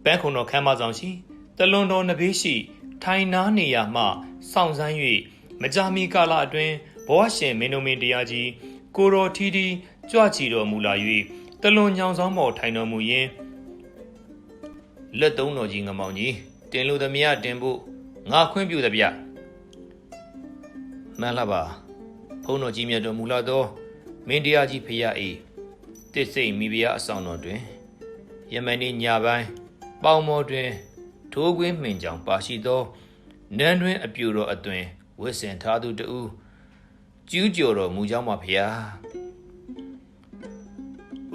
ပန်းခုံတော်ခမ်းမဆောင်ရှိတလွန်တော်နဘေးရှိထိုင်နားနေရာမှစောင့်ဆိုင်း၍မကြာမီကာလအတွင်းဘဝရှင်မင်းတို့မင်းတရားကြီးကိုတော်ထီထီကြွချီတော်မူလာ၍တလွန်ညောင်ဆောင်ပေါ်ထိုင်တော်မူရင်းလက်သုံးတော်ကြီးငမောင်ကြီးတင်လို့သမျှတင်ဖို့ငါခွင့်ပြုသဗျမှန်လားပါဘုန်းတော်ကြီးမြတ်တော်မူလာသောမင်းတရားကြီးဖရာ၏တစ်စိတ်မိဖုရားအဆောင်တော်တွင်ယမန်နေ့ညပိုင်းပေါင်မော်တွင်ထိုးကွင်းမှင်ကြောင်ပါရှိသောနန်းတွင်အပြူတော်အသွင်ဝစ်စင်ထားသူတူကျူးကျော်တော်မူကြောင်းပါဖရာ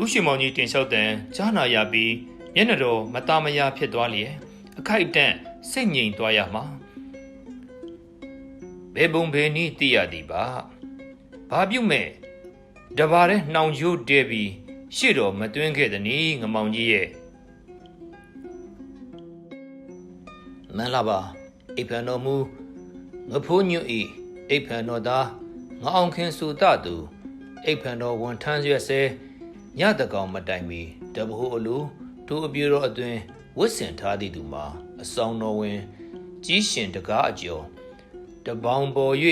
ဥရှိမောင်ကြီးတင်လျှောက်တန်ကြားနာရပြီးမျက်နှာတော်မตามရာဖြစ်သွားလျက်အခိုက်အတန့်စိတ်ငြိမ်သွားရမှာဘယ်ပုံဘယ်နည်းသိရသည်ပါဘာပြုမဲ့တဘာတဲ့နှောင်ရိုးတဲပြီးရှေ့တော်မတွင်းခဲ့သည်နီငမောင်ကြီးရဲ့မန်လာပါအိပ်ဖန်တော်မူငဖိုးညွတ်ဤအိပ်ဖန်တော်သားငါအောင်ခင်စုတသူအိပ်ဖန်တော်ဝန်ထမ်းရွက်ဆဲညတကောင်မတိုင်မီတဘိုးအလူထိုအပြူတော်အတွင်ဝစ်စင်ထားသည့်သူမှာအဆောင်တော်ဝင်ကြီးရှင်တကားအကျော်တပေါင်းပေါ်၍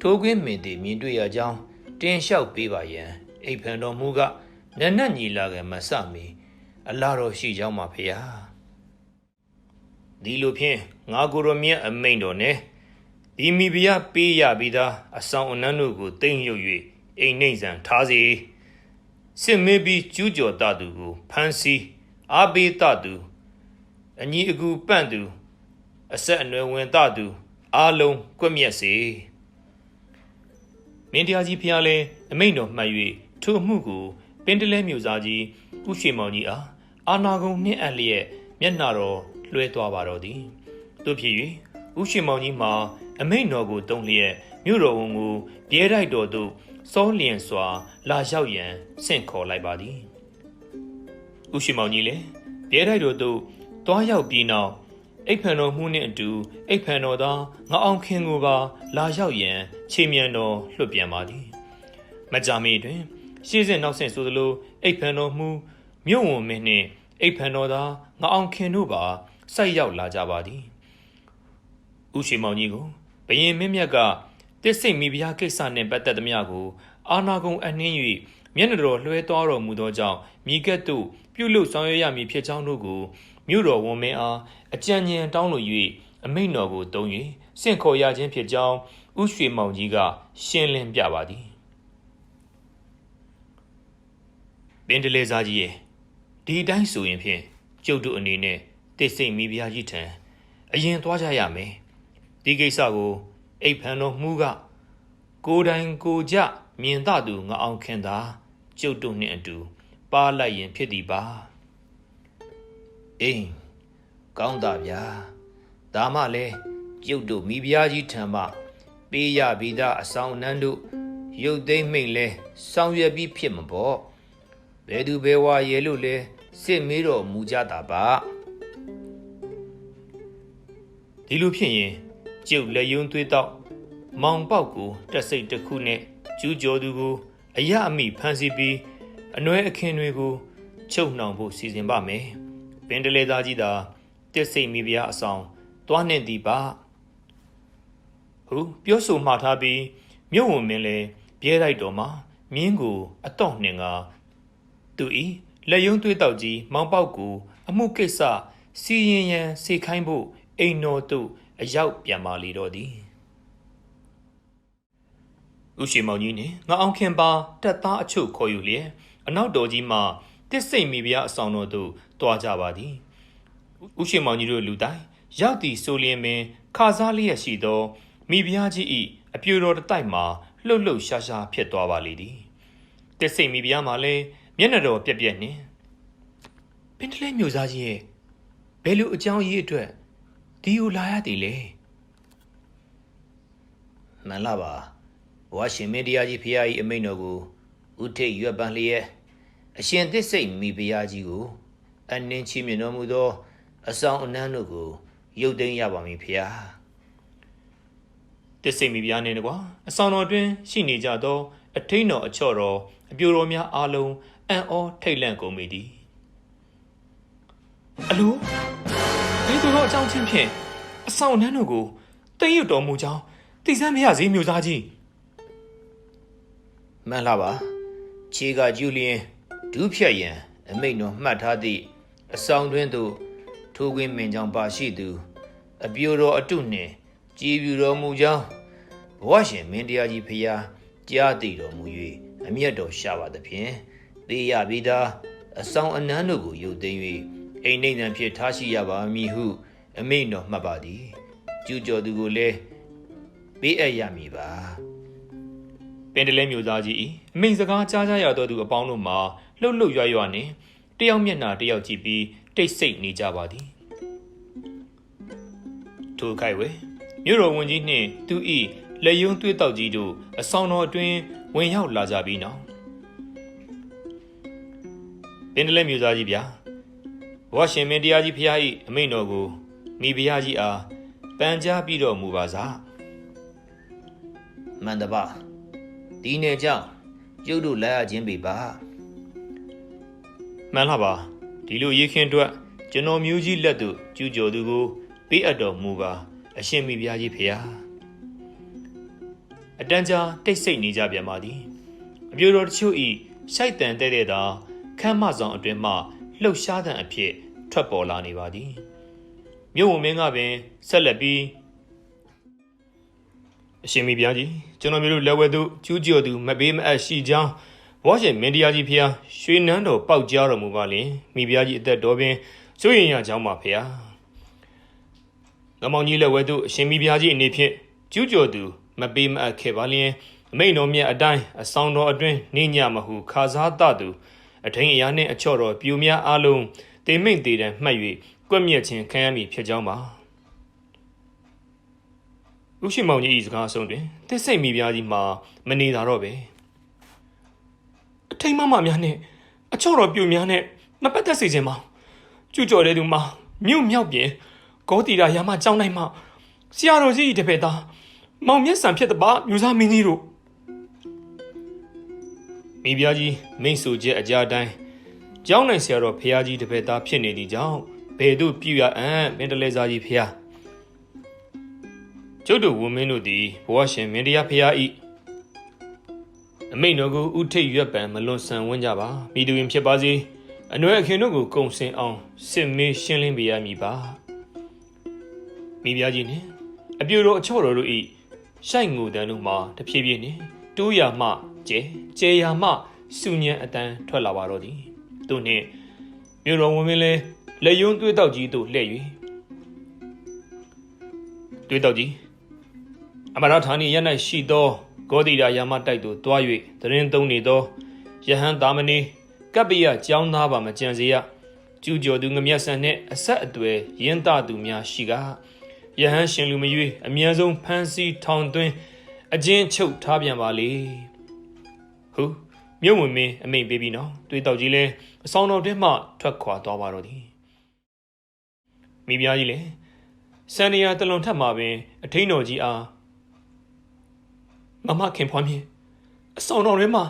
ထိုးကွင်းမင်သည်မြင်တွေ့ရကြောင်းတင်လျှောက်ပေးပါရန်အိပ်ဖန်တော်မူကနက်နက်ညီလာကမဆမီအလားတော်ရှိကြောင်းပါဖေဟာဒီလိုဖြင့်ငါကိုရမြတ်အမိန်တော်နဲ့ဒီမိဖုရားပေးရပြီးသားအဆောင်အနန်းတို့ကိုတိမ့်ရုပ်၍အိမ်နှိမ့်ဆန်ထားစေစစ်မေးပြီးကျူးကျော်တသူကိုဖမ်းဆီးအားပေးတသူအညီအကူပန့်သူအဆက်အနွယ်ဝင်တသူအားလုံးကွက်မြက်စေမင်းတရားကြီးဖျားလဲအမိန်တော်မှတ်၍ထိုအမှုကိုပင်တလဲမြို့သားကြီးဥရှိမောင်ကြီးအားအာနာကုံနှင့်အပ်လျက်မျက်နှာတော်လွှဲသွားပါတော့သည်တို့ဖြစ်၍ဥရှိမောင်ကြီးမှာအမိန်တော်ကိုတုံးလျက်မြို့တော်ဝန်ကိုပြဲတိုက်တော်သို့စောလျင်စွာလာရောက်ရန်ဆင့်ခေါ်လိုက်ပါသည်ဥရှိမောင်ကြီးလည်းပြဲတိုက်တော်သို့တွားရောက်ပြီးနောက်အိပ်ဖန်တော်မှုနှင့်အတူအိပ်ဖန်တော်သားငါအောင်ခင်ကိုပါလာရောက်ရန်ခြေမြန်တော်လွှတ်ပြန်ပါသည်မကြာမီတွင်ရှေ့စဉ်နောက်ဆက်ဆိုသလိုအိပ်ဖန်တော်မှုမြို့ဝန်မင်းနှင့်အိပ်ဖန်တော်သားငါအောင်ခင်တို့ပါဆိုက်ရောက်လာကြပါသည်ဥရှိမောင်ကြီးကိုဘရင်မင်းမြတ်ကတစ်စိတ်မိဖုရားကိစ္စနှင့်ပတ်သက်သမျှကိုအာနာကုံအနှင်း၍မျက်နှာတော်လွှဲသွားတော်မူသောကြောင့်မိကဲ့သို့ပြုလုပ်ဆောင်ရွက်ရမည်ဖြစ်ကြောင်းတို့ကိုမြို့တော်ဝန်မင်းအားအကြံဉာဏ်တောင်းလို၍အမိန့်တော်ကိုသုံး၍ဆင့်ခေါ်ရခြင်းဖြစ်ကြောင်းဥရွှေမောင်ကြီးကရှင်းလင်းပြပါသည်ပင်တလေစားကြီးရဲ့ဒီအတိုင်းဆိုရင်ဖြင့်ကျုပ်တို့အနေနဲ့တစ်စိတ်မိဖုရားကြီးထံအရင်သွားကြရမယ်ဒီကိစ္စကိုအိပ်ဖန်တော်မှုကကိုယ်တိုင်ကိုကြမြင်သသူငါအောင်ခင်သာကျုပ်တို့နှင့်အတူပါလိုက်ရင်ဖြစ်သည်ပါအေးကောင်းတာဗျာဒါမှလည်းကျုပ်တို့မိဖုရားကြီးထံမှပေးရပြီးသားအဆောင်အနန်းတို့ရုပ်သိမ်းမိန်လဲဆောင်ရွက်ပြီးဖြစ်မှာပေါ့ဘယ်သူဘယ်ဝါရဲလို့လဲစစ်မေးတော်မူကြတာပါဒီလိုဖြစ်ရင်ကျုပ်လက်ယုံသွေးတောက်မောင်ပေါက်ကိုတက်စိတ်တစ်ခုနဲ့ကျူးကျော်သူကိုအရအမိဖမ်းဆီးပြီးအနွယ်အခင်းတွေကိုချုပ်နှောင်ဖို့စီစဉ်ပါမယ်ပင်တလေသားကြီးသာတစ်စိတ်မိဖုရားအဆောင်သွားနှင့်သည်ပါဟုတ်ပြောဆိုမှားထားပြီးမြို့ဝန်မင်းလည်းပြဲလိုက်တော်မှာမြင်းကိုအတော့နှင်ကသူဤလက်ယုံသွေးတောက်ကြီးမောင်ပေါက်ကိုအမှုကိစ္စစီရင်ရန်စေခိုင်းဖို့အိမ်တော်သို့အရောက်ပြန်ပါလေတော့သည် ဥရှိမောင်ကြီးနဲ့ငါအောင်ခင်ပါတက်သားအချုပ်ခေါ်ယူလျက်အနောက်တော်ကြီးမှတစ်စိတ်မိဖုရားအဆောင်တော်သို့တွားကြပါသည်ဥရှိမောင်ကြီးတို့လူတိုင်းရောက်သည်ဆိုလျင်ပင်ခါစားလျက်ရှိသောမိဖုရားကြီး၏အပြူတော်တစ်တိုက်မှာလှုပ်လှုပ်ရှားရှားဖြစ်သွားပါလေသည်တစ်စိတ်မိဖုရားမှာလည်းမျက်နှာတော်ပြက်ပြက်နှင့်ပင်တလဲမျိုးသားကြီးရဲ့ဘယ်လိုအကြောင်းကြီးအတွက်ဒီကိုလာရသည်လဲမှန်လားပါဘဝရှင်မင်းတရားကြီးဖရာကြီးအမိန့်တော်ကိုဥထိတ်ရွက်ပန်းလျက်အရှင်သစ်စိတ်မိဖရာကြီးကိုအနှင်းချီးမြှင့်တော်မူသောအဆောင်အနမ်းတို့ကိုရုပ်သိမ်းရပါမည်ဖရာတစ်စိတ်မိဖုရားနှင့်တကွာအဆောင်တော်တွင်ရှိနေကြသောအထိန်တော်အချော့တော်အပြိုတော်များအားလုံးအံ့ဩထိတ်လန့်ကုန်မိသည်အလိုဒီသူတော်အကြောင်းချင်းဖြင့်အဆောင်အနမ်းတို့ကိုတိတ်ရွတ်တော်မူကြောင်းသိစမ်းမရစေမျိုးသားကြီးမှန်လားပါခြေကကျူးလျင်ဒူးဖြတ်ရန်အမိန့်တော်မှတ်ထားသည့်အဆောင်တွင်သို့ထိုးခွင်းမင်းကြောင့်ပါရှိသူအပြိုတော်အတုနှင့်ကြည်ပြူတော်မူကြောင်းဘဝရှင်မင်းတရားကြီးဖရာကြားသိတော်မူ၍အမျက်တော်ရှာပါသဖြင့်သေရပြီးသားအဆောင်အနမ်းတို့ကိုရုပ်သိမ်း၍အိမ်နှိမ့်နှံဖြစ်ထားရှိရပါမည်ဟုအမိန့်တော်မှတ်ပါသည်ကျူးကျော်သူကိုလည်းပေးအပ်ရမည်ပါပင်တလဲမျိုးသားကြီး၏အမိန်စကားကြားကြရသောသူအပေါင်းတို့မှာလှုပ်လှုပ်ရွရွနှင့်တယောက်မျက်နှာတယောက်ကြည့်ပြီးတိတ်ဆိတ်နေကြပါသည်ထိုခိုက်ဝဲမြို့တော်ဝန်ကြီးနှင့်သူ၏လက်ယုံသွေးတောက်ကြီးတို့အဆောင်တော်အတွင်းဝင်ရောက်လာကြပြီးနောက်ပင်တလဲမျိုးသားကြီးဗျာဘဝရှင်မင်းတရားကြီးဖျား၏အမိန်တော်ကိုမိဖုရားကြီးအားပန်ကြားပြီးတော်မူပါစားမန္တပါဒီနယ်ကြောင့်ကျုပ်တို့လာရခြင်းပေပါမှန်လားပါဒီလိုရေခင်အတွက်ကျွန်တော်မျိုးကြီးလက်သို့ကျူးကျော်သူကိုပေးအပ်တော်မူပါအရှင်မိဖုရားကြီးဖေဟာအတန်းကြာတိတ်ဆိတ်နေကြပြန်ပါသည်အပြိုတော်တချို့ဤရှိုက်တန်တဲ့သာခမ်းမဆောင်အတွင်မှလှုပ်ရှားတဲ့အဖြစ်ထွက်ပေါ်လာနေပါသည်မြို့ဝန်မင်းကပင်ဆက်လက်ပြီးအရှင်မိဖုရားကြီးကျွန်တော်မျိုးတို့လက်ဝဲသို့ကျူးကျော်သူမပေးမအပ်ရှိကြောင်းဘောရှင်မင်းတရားကြီးဖျားရွှေနန်းတော်ပေါက်ကြားတော်မူပါလင်မိဖုရားကြီးအသက်တော်ပင်စိုးရင်ရကြောင်းပါဖျားငမောင်ကြီးလက်ဝဲသို့အရှင်မိဖုရားကြီးအနေဖြင့်ကျူးကျော်သူမပေးမအပ်ခဲ့ပါလင်အမိန်တော်မြတ်အတိုင်းအဆောင်တော်အတွင်းနေညမဟုခါစားတသူအထိန်အရာနှင့်အချော့တော်ပြူများအားလုံးတေမိတ်တေတံမှတ်၍ကွက်မြက်ခြင်းခံရမည်ဖြစ်ကြောင်းပါဥရှိမောင်ကြီး၏စကားအဆုံးတွင်တစ်စိတ်မိဖုရားကြီးမှာမနေတာတော့ပဲအထိန်မမများနဲ့အချော့တော်ပြူများနဲ့မပတ်သက်စေခြင်းမကျူးကျော်တဲ့သူမှာမြို့မြောက်ပြင်ဂေါတိရာရာမကြောင်းနိုင်မှဆရာတော်ကြီး၏တပည့်သားမောင်မျက်စံဖြစ်တဲ့ပါမျိုးသားမင်းကြီးတို့မိဖုရားကြီးမိတ်ဆွေချက်အကြတိုင်းကျောင်းနိုင်ဆရာတော်ဖရာကြီးတပည့်သားဖြစ်နေသည့်ကြောင့်ဘယ်သို့ပြုရအံ့မင်းတလဲစားကြီးဖရာကျုပ်တို့ဝမင်းတို့သည်ဘဝရှင်မင်းတရားဖရာဤအမိန်တော်ကိုဥထိတ်ရွက်ပံမလွန်ဆန်ဝန်းကြပါမိသူရင်ဖြစ်ပါစေအနွယ်အခင်တို့ကိုကုံစင်အောင်စစ်မေးရှင်းလင်းပေးရမည်ပါမိဖုရားကြီးနှင့်အပြိုတော်အချော့တော်တို့ဤရှိုက်ငိုတန်တို့မှာတဖြည်းဖြည်းနှင့်တိုးရမှကျဲရမှစုညံအတန်းထွက်လာပါတော့သည်သူနှင့်မြို့တော်ဝင်မင်းလဲလက်ယုံသွေးတောက်ကြီးတို့လှည့်၍သွေးတောက်ကြီးအမရဌာနီရ၌ရှိသောဂေါတိရာယာမတိုက်သို့တွား၍သတင်းသုံးနေသောယဟန်သာမဏေကပ္ပိယကျောင်းသားပါမကြံစေရကျူးကျော်သူငမြတ်ဆန်နှင့်အဆက်အသွယ်ရင်းသားသူများရှိကယဟန်ရှင်လူမရွေးအမြန်ဆုံးဖမ်းဆီးထောင်သွင်းအကျဉ်းချုပ်ထားပြန်ပါလေဟုမြို့ဝင်မင်းအမိန်ပေးပြီးနော်သွေးတောက်ကြီးလဲအဆောင်တော်တွင်မှထွက်ခွာသွားပါတော့သည်မိဖုရားကြီးလဲစန္ဒယာတလွန်ထက်မှာပင်အထိန်တော်ကြီးအားမမခင်ဖွားမြင့်အဆောင်တော်တွင်မှ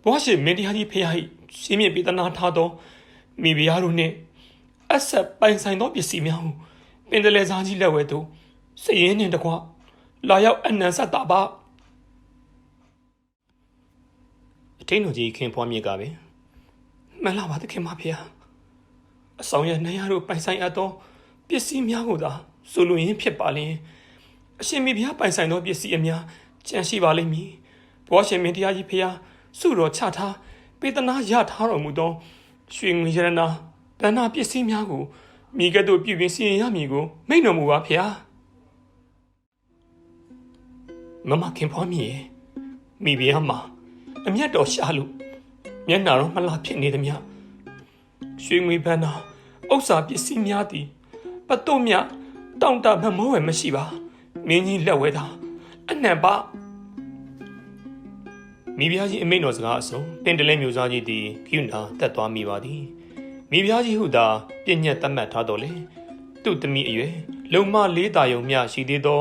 ဘွားရှိမင်းတရားကြီးဖရာ၏ရှင်းမြင့်ပေးသနာထားသောမိဖုရားတို့နှင့်အဆက်ပိုင်ဆိုင်သောပစ္စည်းများဟုပင်တလဲစားကြီးလက်ဝဲသို့စည်ရင်နှင့်တကွလာရောက်အနံဆက်တာပါအထိန်တော်ကြီးခင်ဖွားမြင့်ကပင်မှန်လားပါသခင်မဖရာအဆောင်ရနေရတို့ပိုင်ဆိုင်အပ်သောပစ္စည်းများကိုသာဆိုလိုရင်းဖြစ်ပါလျင်အရှင်မိဖုရားပိုင်ဆိုင်သောပစ္စည်းအများကြံရှိပါလိမ့်မည်ဘ ဘောရှင်မင်းတရားကြီးဖျားစုတော်ချထားပေးသနာရထားတော်မူသောရွှေငွေရတနာဗန္နာပစ္စည်းများကိုမိကဲ့သို့ပြုပြင်စီရင်ရမည်ကိုမိန့်တော်မူပါဖျားမမခင်ဖွားမြည်မိဖျားမှာအမျက်တော်ရှာလို့မျက်နှာတော်မလားဖြစ်နေသည်မြရွှေငွေဗန္နာဥစ္စာပစ္စည်းများသည်ပတော့မြတောင့်တမမောဝယ်မရှိပါမင်းကြီးလက်ဝဲတာအနှံပါမိဖုရားကြီးအမိန့်တော်စကားအစုံတင်တလဲမျိုးစားကြီးသည်ဂိယူနာတက်သွားမိပါသည်မိဖုရားကြီးဟုသာပြည့်ညက်တတ်မှတ်ထားတော်လေသူ့သမီးအရွယ်လုံမလေးတာယုံမျှရှိသေးသော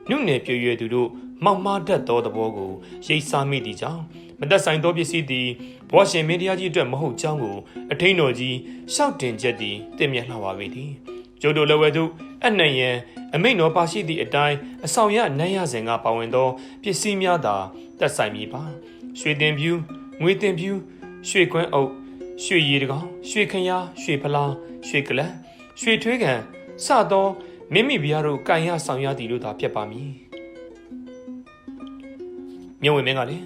နုနယ်ပြည့်ရွယ်သူတို့မောက်မားတတ်သောသဘောကိုရိပ်စားမိသည့်ကြောင့်မသက်ဆိုင်သောပစ္စည်းသည်ဘဝရှင်မင်းတရားကြီးအတွက်မဟုတ်ကြောင်းကိုအထိန်တော်ကြီးရှောက်တင်ချက်သည်တင့်မြတ်လှပါပေသည်ကျိုးတို့လည်းဝဲသူအနှံ့ရန်အမိန့်တော်ပါရှိသည့်အတိုင်းအဆောင်ရနန်းရစဉ်ကပါဝင်သောပစ္စည်းများသာသက်ဆိုင်မိပါရွှေတင်ပြူငွေတင်ပြူရွှေကွန်းအုပ်ရွှေရည်တကောင်ရွှေခရားရွှေဖလားရွှေကလန်ရွှေထွေးကန်စသောမိမိဘုရားတို့ကံရဆောင်ရသည်လို့သာဖြစ်ပါမည်မြဝင်မင်းကလည်း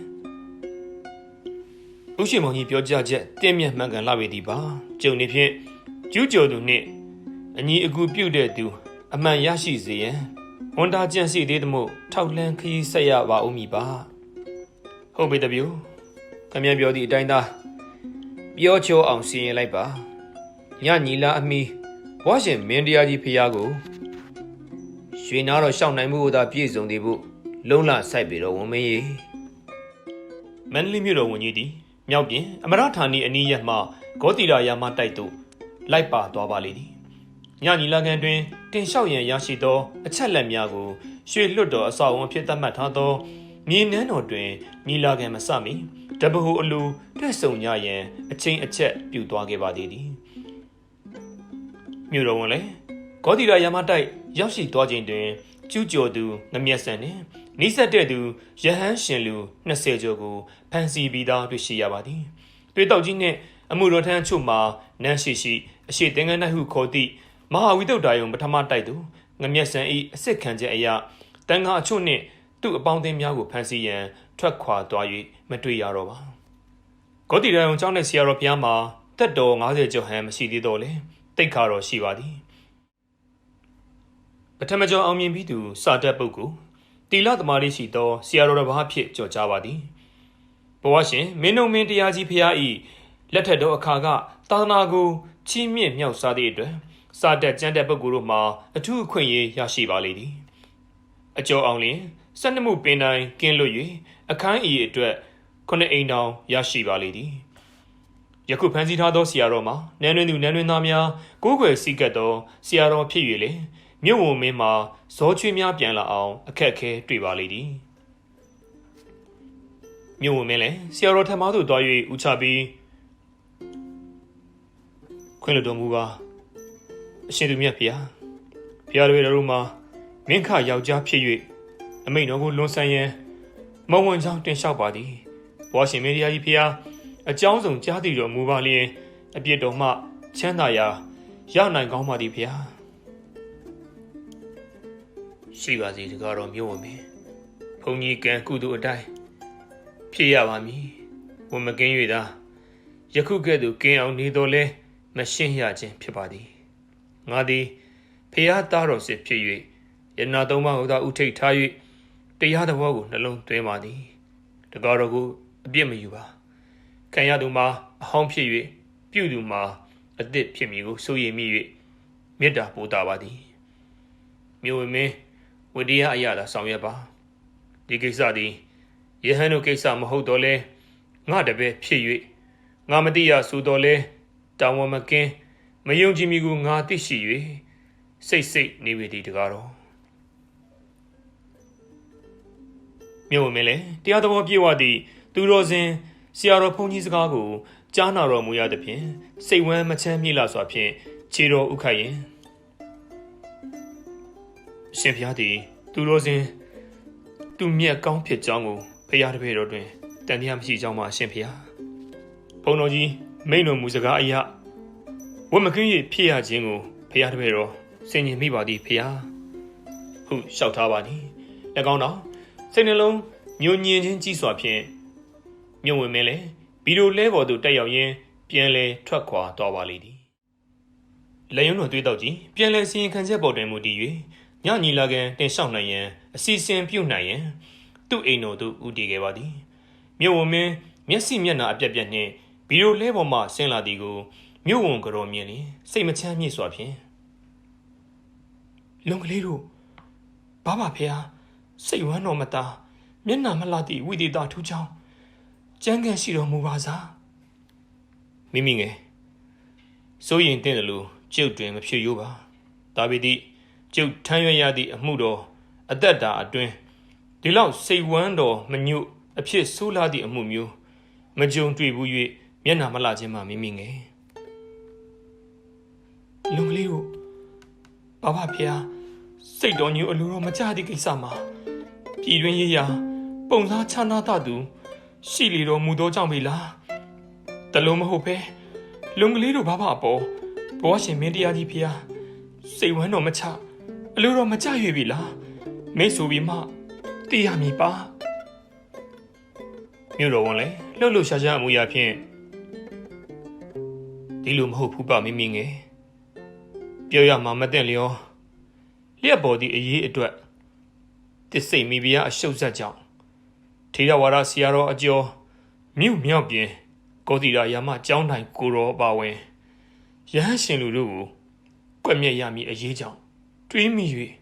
ဦးရှိမောင်ကြီးပြောကြချက်တင့်မြတ်မှန်ကန်လာပေသည်ပါကျုံနေဖြင့်ကျူးကျော်သူနှင့်အညီအကူပြုတဲ့သူအမှန်ရရှိစေရန်ဝန်တာကြံစီသေးသမို့ထောက်လှမ်းခရီးဆက်ရပါဦးမည်ပါဟုတ်ပေတပြူခမည်းပြောသည့်အတိုင်းသာပြောချိုးအောင်စီရင်လိုက်ပါညညီလာအမီဘွားရှင်မင်းတရားကြီးဖျားကိုရွှေနာတော့ရှောက်နိုင်မှုကိုသာပြည့်စုံသေးဖို့လုံးလဆိုင်ပေတော့ဝန်မင်းကြီးမန္တလေးမြို့တော်ဝန်ကြီးသည်မြောက်ပြင်အမရဌာနီအနီးရက်မှဂေါတိရာယာမတိုက်သို့လိုက်ပါသွားပါလေသည်ညညီလာခံတွင်တင်လျှောက်ရန်ရရှိသောအချက်လက်များကိုရွှေလွတ်တော်အဆောက်အုံဖြစ်သတ်မှတ်ထားသောမြေနန်းတော်တွင်ညီလာခံမစမီတပဟုအလူတွေ့ဆုံကြရန်အချိန်အချက်ပြုသွားခဲ့ပါသေးသည်မြို့တော်ဝန်လည်းဂေါတိရာယာမတိုက်ရောက်ရှိသွားခြင်းတွင်ကျူးကျော်သူငမျက်စံနှင့်နိစက်တဲ့သူရဟန်းရှင်လူ20ကျော်ကိုဖမ်းဆီးပြီးသားတွေ့ရှိရပါသည်တွေ့တော့ကြီးနှင့်အမှုတော်ထမ်းချို့မှာနန်းရှိရှိအရှိသင်္ကန်း၌ဟုခေါ်သည့်မဟာဝိတုဒ္ဓါယုံပထမတိုက်သူငမျက်စံ၏အစစ်ခံချက်အရာတန်ခါအချို့နှင့်သူ့အပေါင်းအသင်းများကိုဖမ်းဆီးရန်ထွက်ခွာသွား၍မတွေ့ရတော့ပါဂေါတိရာယုံကျောင်းတဲ့ဆရာတော်ဘုရားမှာတက်တော်90ကျော်ဟန်မရှိသေးတော့လေတိတ်ခါတော်ရှိပါသည်ပထမကျော်အောင်မြင်ပြီးသူစာတတ်ပုဂ္ဂိုလ်တီလသမားလေးရှိသောဆရာတော်တစ်ပါးဖြစ်ကြော်ကြားပါသည်ဘဝရှင်မင်းတို့မင်းတရားကြီးဖျားဤလက်ထက်တော်အခါကသာသနာကိုချီးမြှင့်မြောက်စားသည့်အတွက်စာတတ်ကျမ်းတဲ့ပုဂ္ဂိုလ်တို့မှာအထူးအခွင့်အရေးရရှိပါလေသည်အကျော်အောင်လျင်12မှုပင်တိုင်းကင်းလွတ်၍အခန်းဤအတွက်9အိမ်တောင်ရရှိပါလေသည်ယခုဖန်ဆီးထားသောဆရာတော်မှာနန်းတွင်သူနန်းတွင်သားများကိုးကွယ်စည်းကပ်သောဆရာတော်ဖြစ်၍လေမြို့ဝန်မင်းမှာဇောချွေးများပြန်လာအောင်အခက်ခဲတွေ့ပါလေသည်မြို့ဝန်မင်းလည်းဆရာတော်ထမသို့သွား၍ဥချပြီးခွင့်လွှတ်တော်မူပါအရှင်သူမြတ်ဖေဟာဖျားတွေတို့မှာမင်းခယောက်ျားဖြစ်၍အမိန့်တော်ကိုလွန်ဆန်ရန်မဝန်ကြောင့်တင်လျှောက်ပါသည်ဘွားရှင်မင်းတရားကြီးဖေဟာအကြောင်းစုံကြားသိတော်မူပါလျင်အပြစ်တော်မှချမ်းသာရာရနိုင်ကောင်းပါသည်ဖေဟာရှိပါစေတကားတော်မြို့ဝင်မင်းဘုံကြီးကံကုသိုလ်အတိုင်းဖြစ်ရပါမည်ဝန်မကင်း၍သာယခုကဲ့သို့ကင်းအောင်နေတော်လဲမရှင်းရခြင်းဖြစ်ပါသည်ငါသည်ဖေဟာသားတော်စစ်ဖြစ်၍ယနာသုံးပါးဟူသောဥထိတ်ထား၍တရားတော်ကိုနှလုံးသွင်းပါသည်တကားတော်ကိုအပြစ်မယူပါခံရသူမှာအဟောင်းဖြစ်၍ပြုသူမှာအသစ်ဖြစ်မည်ကိုစိုးရိမ်မိ၍မေတ္တာပို့တာပါသည်မြို့ဝင်မင်းဝိတရားအရာသာဆောင်ရွက်ပါဒီကိစ္စသည်ယဟန်တို့ကိစ္စမဟုတ်တော့လဲငါတပည့်ဖြစ်၍ငါမသိရဆိုတော့လဲတောင်းဝမကင်းမယုံကြည်မိကိုငါသိရှိ၍စိတ်နေဝေသည်တကားတော့မြို့ဝင်မင်းလည်းတရားတော်ပြေဝသည့်သူတော်စင်ဆရာတော်ဘုန်းကြီးစကားကိုကြားနာတော်မူရသဖြင့်စိတ်ဝမ်းမချမ်းမြေ့လာစွာဖြင့်ခြေတော်ဥခိုက်ရင်ရှင်ဖျားသည်သူတော်စင်သူမြတ်ကောင်းဖြစ်ကြောင်းကိုဖျားတပည့်တော်တွင်တန်တရားမရှိကြောင်းမှရှင်ဖျားဘုန်းတော်ကြီးမိန့်တော်မူစကားအရာဝတ်မကင်း၍ဖြစ်ရခြင်းကိုဖျားတပည့်တော်ဆင်ញင်မိပါသည်ဖျားဟုလျှောက်ထားပါသည်၎င်းတော့စိတ်နှလုံး မြို့ညင်ချင်းကြီးစွာဖြင့်မြို့ဝင်မင်းလည်းဘီလိုလဲပေါ်သို့တက်ရောက်ရင်းပြန်လဲထွက်ခွာသွားပါလေသည်လက်ရုံးတော်သွေးတောက်ကြီးပြန်လဲစီရင်ခံချက်ပေါ်တွင်မူတည်၍ညညီလာခံတင်ဆောင်နိုင်ရန်အစီအစဉ်ပြုနိုင်ရန်သူ့အိမ်တော်သို့ဦးတည်ခဲ့ပါသည်မြို့ဝင်မင်းမျက်စိမျက်နှာအပြက်ပြက်နှင့်ဘီလိုလဲပေါ်မှဆင်းလာသည်ကိုမြို့ဝန်ကြော်မြင်လျင်စိတ်မချမ်းမြေ့စွာဖြင့်လုံကလေးတို့ဘာပါဖေဟာစိတ်ဝမ်းတော်မသားမျက်နှာမလှသည့်ဝိသေသထူးချောင်းကြမ်းကန်ရှိတော်မူပါစားမိမိငယ်စိုးရင်တဲ့လို့ကျုပ်တွင်မဖြစ်ရိုးပါဒါပေသည်ကျုပ်ထမ်းရွက်ရသည့်အမှုတော်အသက်တာအတွင်းဒီလောက်စိတ်ဝမ်းတော်မညွတ်အဖြစ်ဆိုးလာသည့်အမှုမျိုးမကြုံတွေ့ဘူး၍မျက်နှာမလှခြင်းမှမိမိငယ်လုံကလေးတို့ဘာပါဖေဟာစိတ်တော်ညူအလိုတော်မကြသည့်ကိစ္စမှာပြည်တွင်ရေးရာပုံစားချနာတသူရှိလီတော်မူသောကြောင့်ပေလားတလုံးမဟုတ်ပဲလုံကလေးတို့ဘာအပေါ်ဘဝရှင်မင်းတရားကြီးဖေဟာစိတ်ဝမ်းတော်မချအလိုတော်မကြရွေပြီလားမိတ်ဆိုပြီးမှသိရမည်ပါမြို့တော်ဝန်လည်းလှုပ်လှုပ်ရှားရှားအမူအရာဖြင့်ဒီလိုမဟုတ်ဘူးပါမိမိငယ်ပြောရမှာမသိလျောလျက်ပေါ်သည့်အရေးအတွက်တစ်စိတ်မိဖုရားအရှုပ်ဆက်ကြောင့်ထေရဝါဒဆရာတော်အကျော်မြုပ်မြောက်ပြင်ကောတိရာယာမကျောင်းတိုင်ကိုတော်ပါဝင်ရဟန်းရှင်လူတို့ကိုကွက်မြက်ရမည်အရေးကြောင့်တွေးမိ၍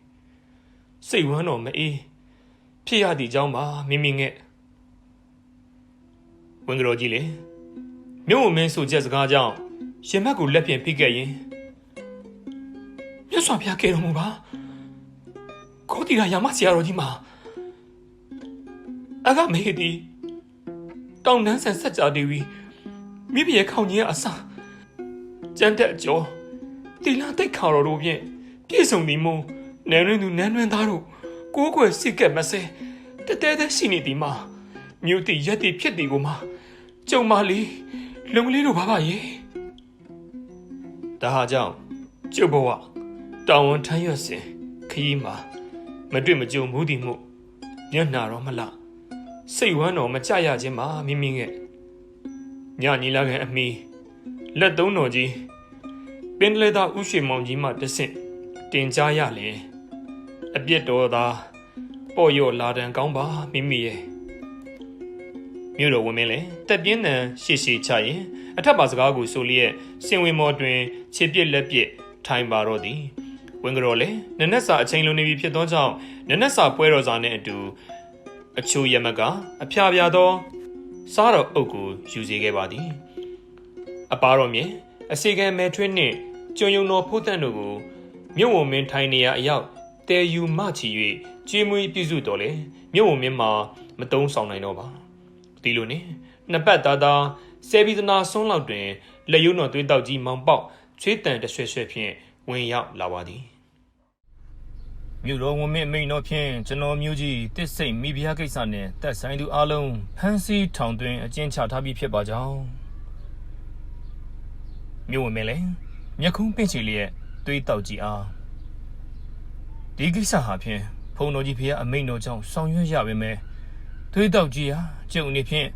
စိတ်ဝမ်းတော်မအေးဖြစ်ရသည့်ကြောင်းပါမိမိငဲ့ဝင်ကြောကြီးလေမြို့မင်းဆိုချက်စကားကြောင့်ရှင်မက်ကိုလက်ဖြင့်ဖိခဲ့ရင်မြတ်စွာဘုရားကဲတော်မူပါကောတိရာယာမဆရာတော်ကြီးမှာအကမေဒီတောင်တန်းဆန်ဆက်ကြဒေဝီမိဖုရားခေါင်းကြီးအစာကျန်တဲ့အကျော်တီလာတိတ်ခါတော်တို့ဖြင့်ပြည့်စုံသည်မို့နန်းရင်းသူနန်းတွင်သားတို့ကိုးကွယ်စိတ်ကက်မစဲတဲတဲရှိနေသည်မှာမြို့တိရက်တိဖြစ်သည်ကိုမှကြုံပါလေလုံကလေးတို့ဘာပါရဲ့ဒါဟာကြောင့်ကျုပ်ဘဝတောင်ဝန်ထမ်းရွက်စဉ်ခရီးမှာမတွေ့မကြုံဘူးသည်မို့မျက်နှာတော့မလှစိတ်ဝမ်းတော်မကြရခြင်းမှာမိမိငဲ့ညညီလာခံအမီလက်သုံးတော်ကြီးပင်လေသာဥရွှေမောင်ကြီးမှတဆင့်တင်ကြားရလေအပြစ်တော်သာပေါ့ရော့လာတန်ကောင်းပါမိမိရဲ့မြို့တော်ဝင်မင်းလည်းတက်ပြင်းတန်ရှေ့ရှေ့ချရင်အထက်ပါစကားကိုဆိုလျက်စင်ဝင်မော်တွင်ခြေပြစ်လက်ပြစ်ထိုင်ပါတော့သည်ဝင်ကြော်လည်းနနက်စာအချိန်လုံးနေပြီဖြစ်သောကြောင့်နနက်စာပွဲတော်စာနှင့်အတူအချိုရမကအဖျားဖျားသောစားတော်အုပ်ကိုယူစေခဲ့ပါသည်အပါတော်မြင်အစီကံမဲထွင်းနှင့်ကျွံယုံတော်ဖိုးတန့်တို့ကိုမြို့ဝန်မင်းထိုင်နေရအရောက်တဲယူမချီ၍ကျွေးမွေးပြုစုတော်လေမြို့ဝန်မင်းမှာမတုံးဆောင်နိုင်တော့ပါဒီလိုနဲ့နှစ်ပတ်သားသားဆယ်ဘီသနာဆွန်းလောက်တွင်လက်ရုံးတော်သွေးတောက်ကြီးမောင်ပေါက်ချွေးတန်တရွှဲရွှဲဖြင့်ဝင်ရောက်လာပါသည်မြို့တော်ဝန်မင်းအမိန်တော်ဖြင့်ကျွန်တော်မျိုးကြီးတစ်စိတ်မိဖုရားကိစ္စနှင့်သက်ဆိုင်သူအလုံးဖမ်းဆီးထောင်သွင်းအကျဉ်းချထားပြီးဖြစ်ပါကြောင်းမြို့ဝန်မင်းလည်းမျက်ခုံးပင့်ချီလျက်သွေးတောက်ကြီးအားဒီကိစ္စဟာဖြင့်ဖုံတော်ကြီးဖုရားအမိန်တော်ကြောင့်ဆောင်ရွက်ရပါမယ်သွေးတောက်ကြီးဟာကျုံနေဖြင့်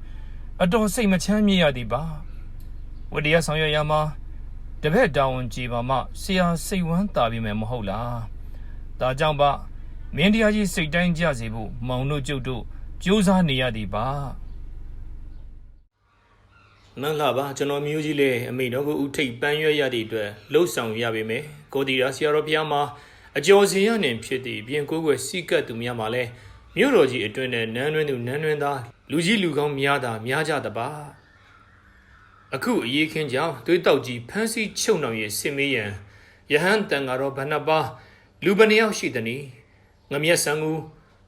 အတော်စိတ်မချမ်းမြေ့ရသည်ပါဝတရားဆောင်ရွက်ရမှာတပည့်တောင်းဝန်ကြည်ပါမှဆရာစိတ်ဝမ်းသာပြီမယ်မဟုတ်လားဒါကြောင့်ပါမင်းတရားကြီးစိတ်တိုင်းကြစေဖို့မောင်တို့ကျုပ်တို့ကြိုးစားနေရသည်ပါမှန်လားပါကျွန်တော်မျိုးကြီးလည်းအမိတော်ကိုဥထိတ်ပန်းရွက်ရသည့်အတွက်လှုပ်ဆောင်ရပါမယ်ကိုတီရာဆရာတော်ဘုရားမှာအကျော်စင်ရနှင်ဖြစ်သည့်ပြင်ကိုယ်ွယ်စိကတ်သူများမှာလည်းမြို့တော်ကြီးအတွင်းနဲ့နန်းတွင်သူနန်းတွင်သားလူကြီးလူကောင်းများတာများကြသပါအခုအရေးခင်းကြောင့်သွေးတောက်ကြီးဖမ်းဆီးချုပ်နှောင်၍ဆင်မေးရန်ယဟန်တန်ကတော့ဘဏ္ဍပါလူဘယ်နှယောက်ရှိသနည်းငမျက်ဆန်းကူ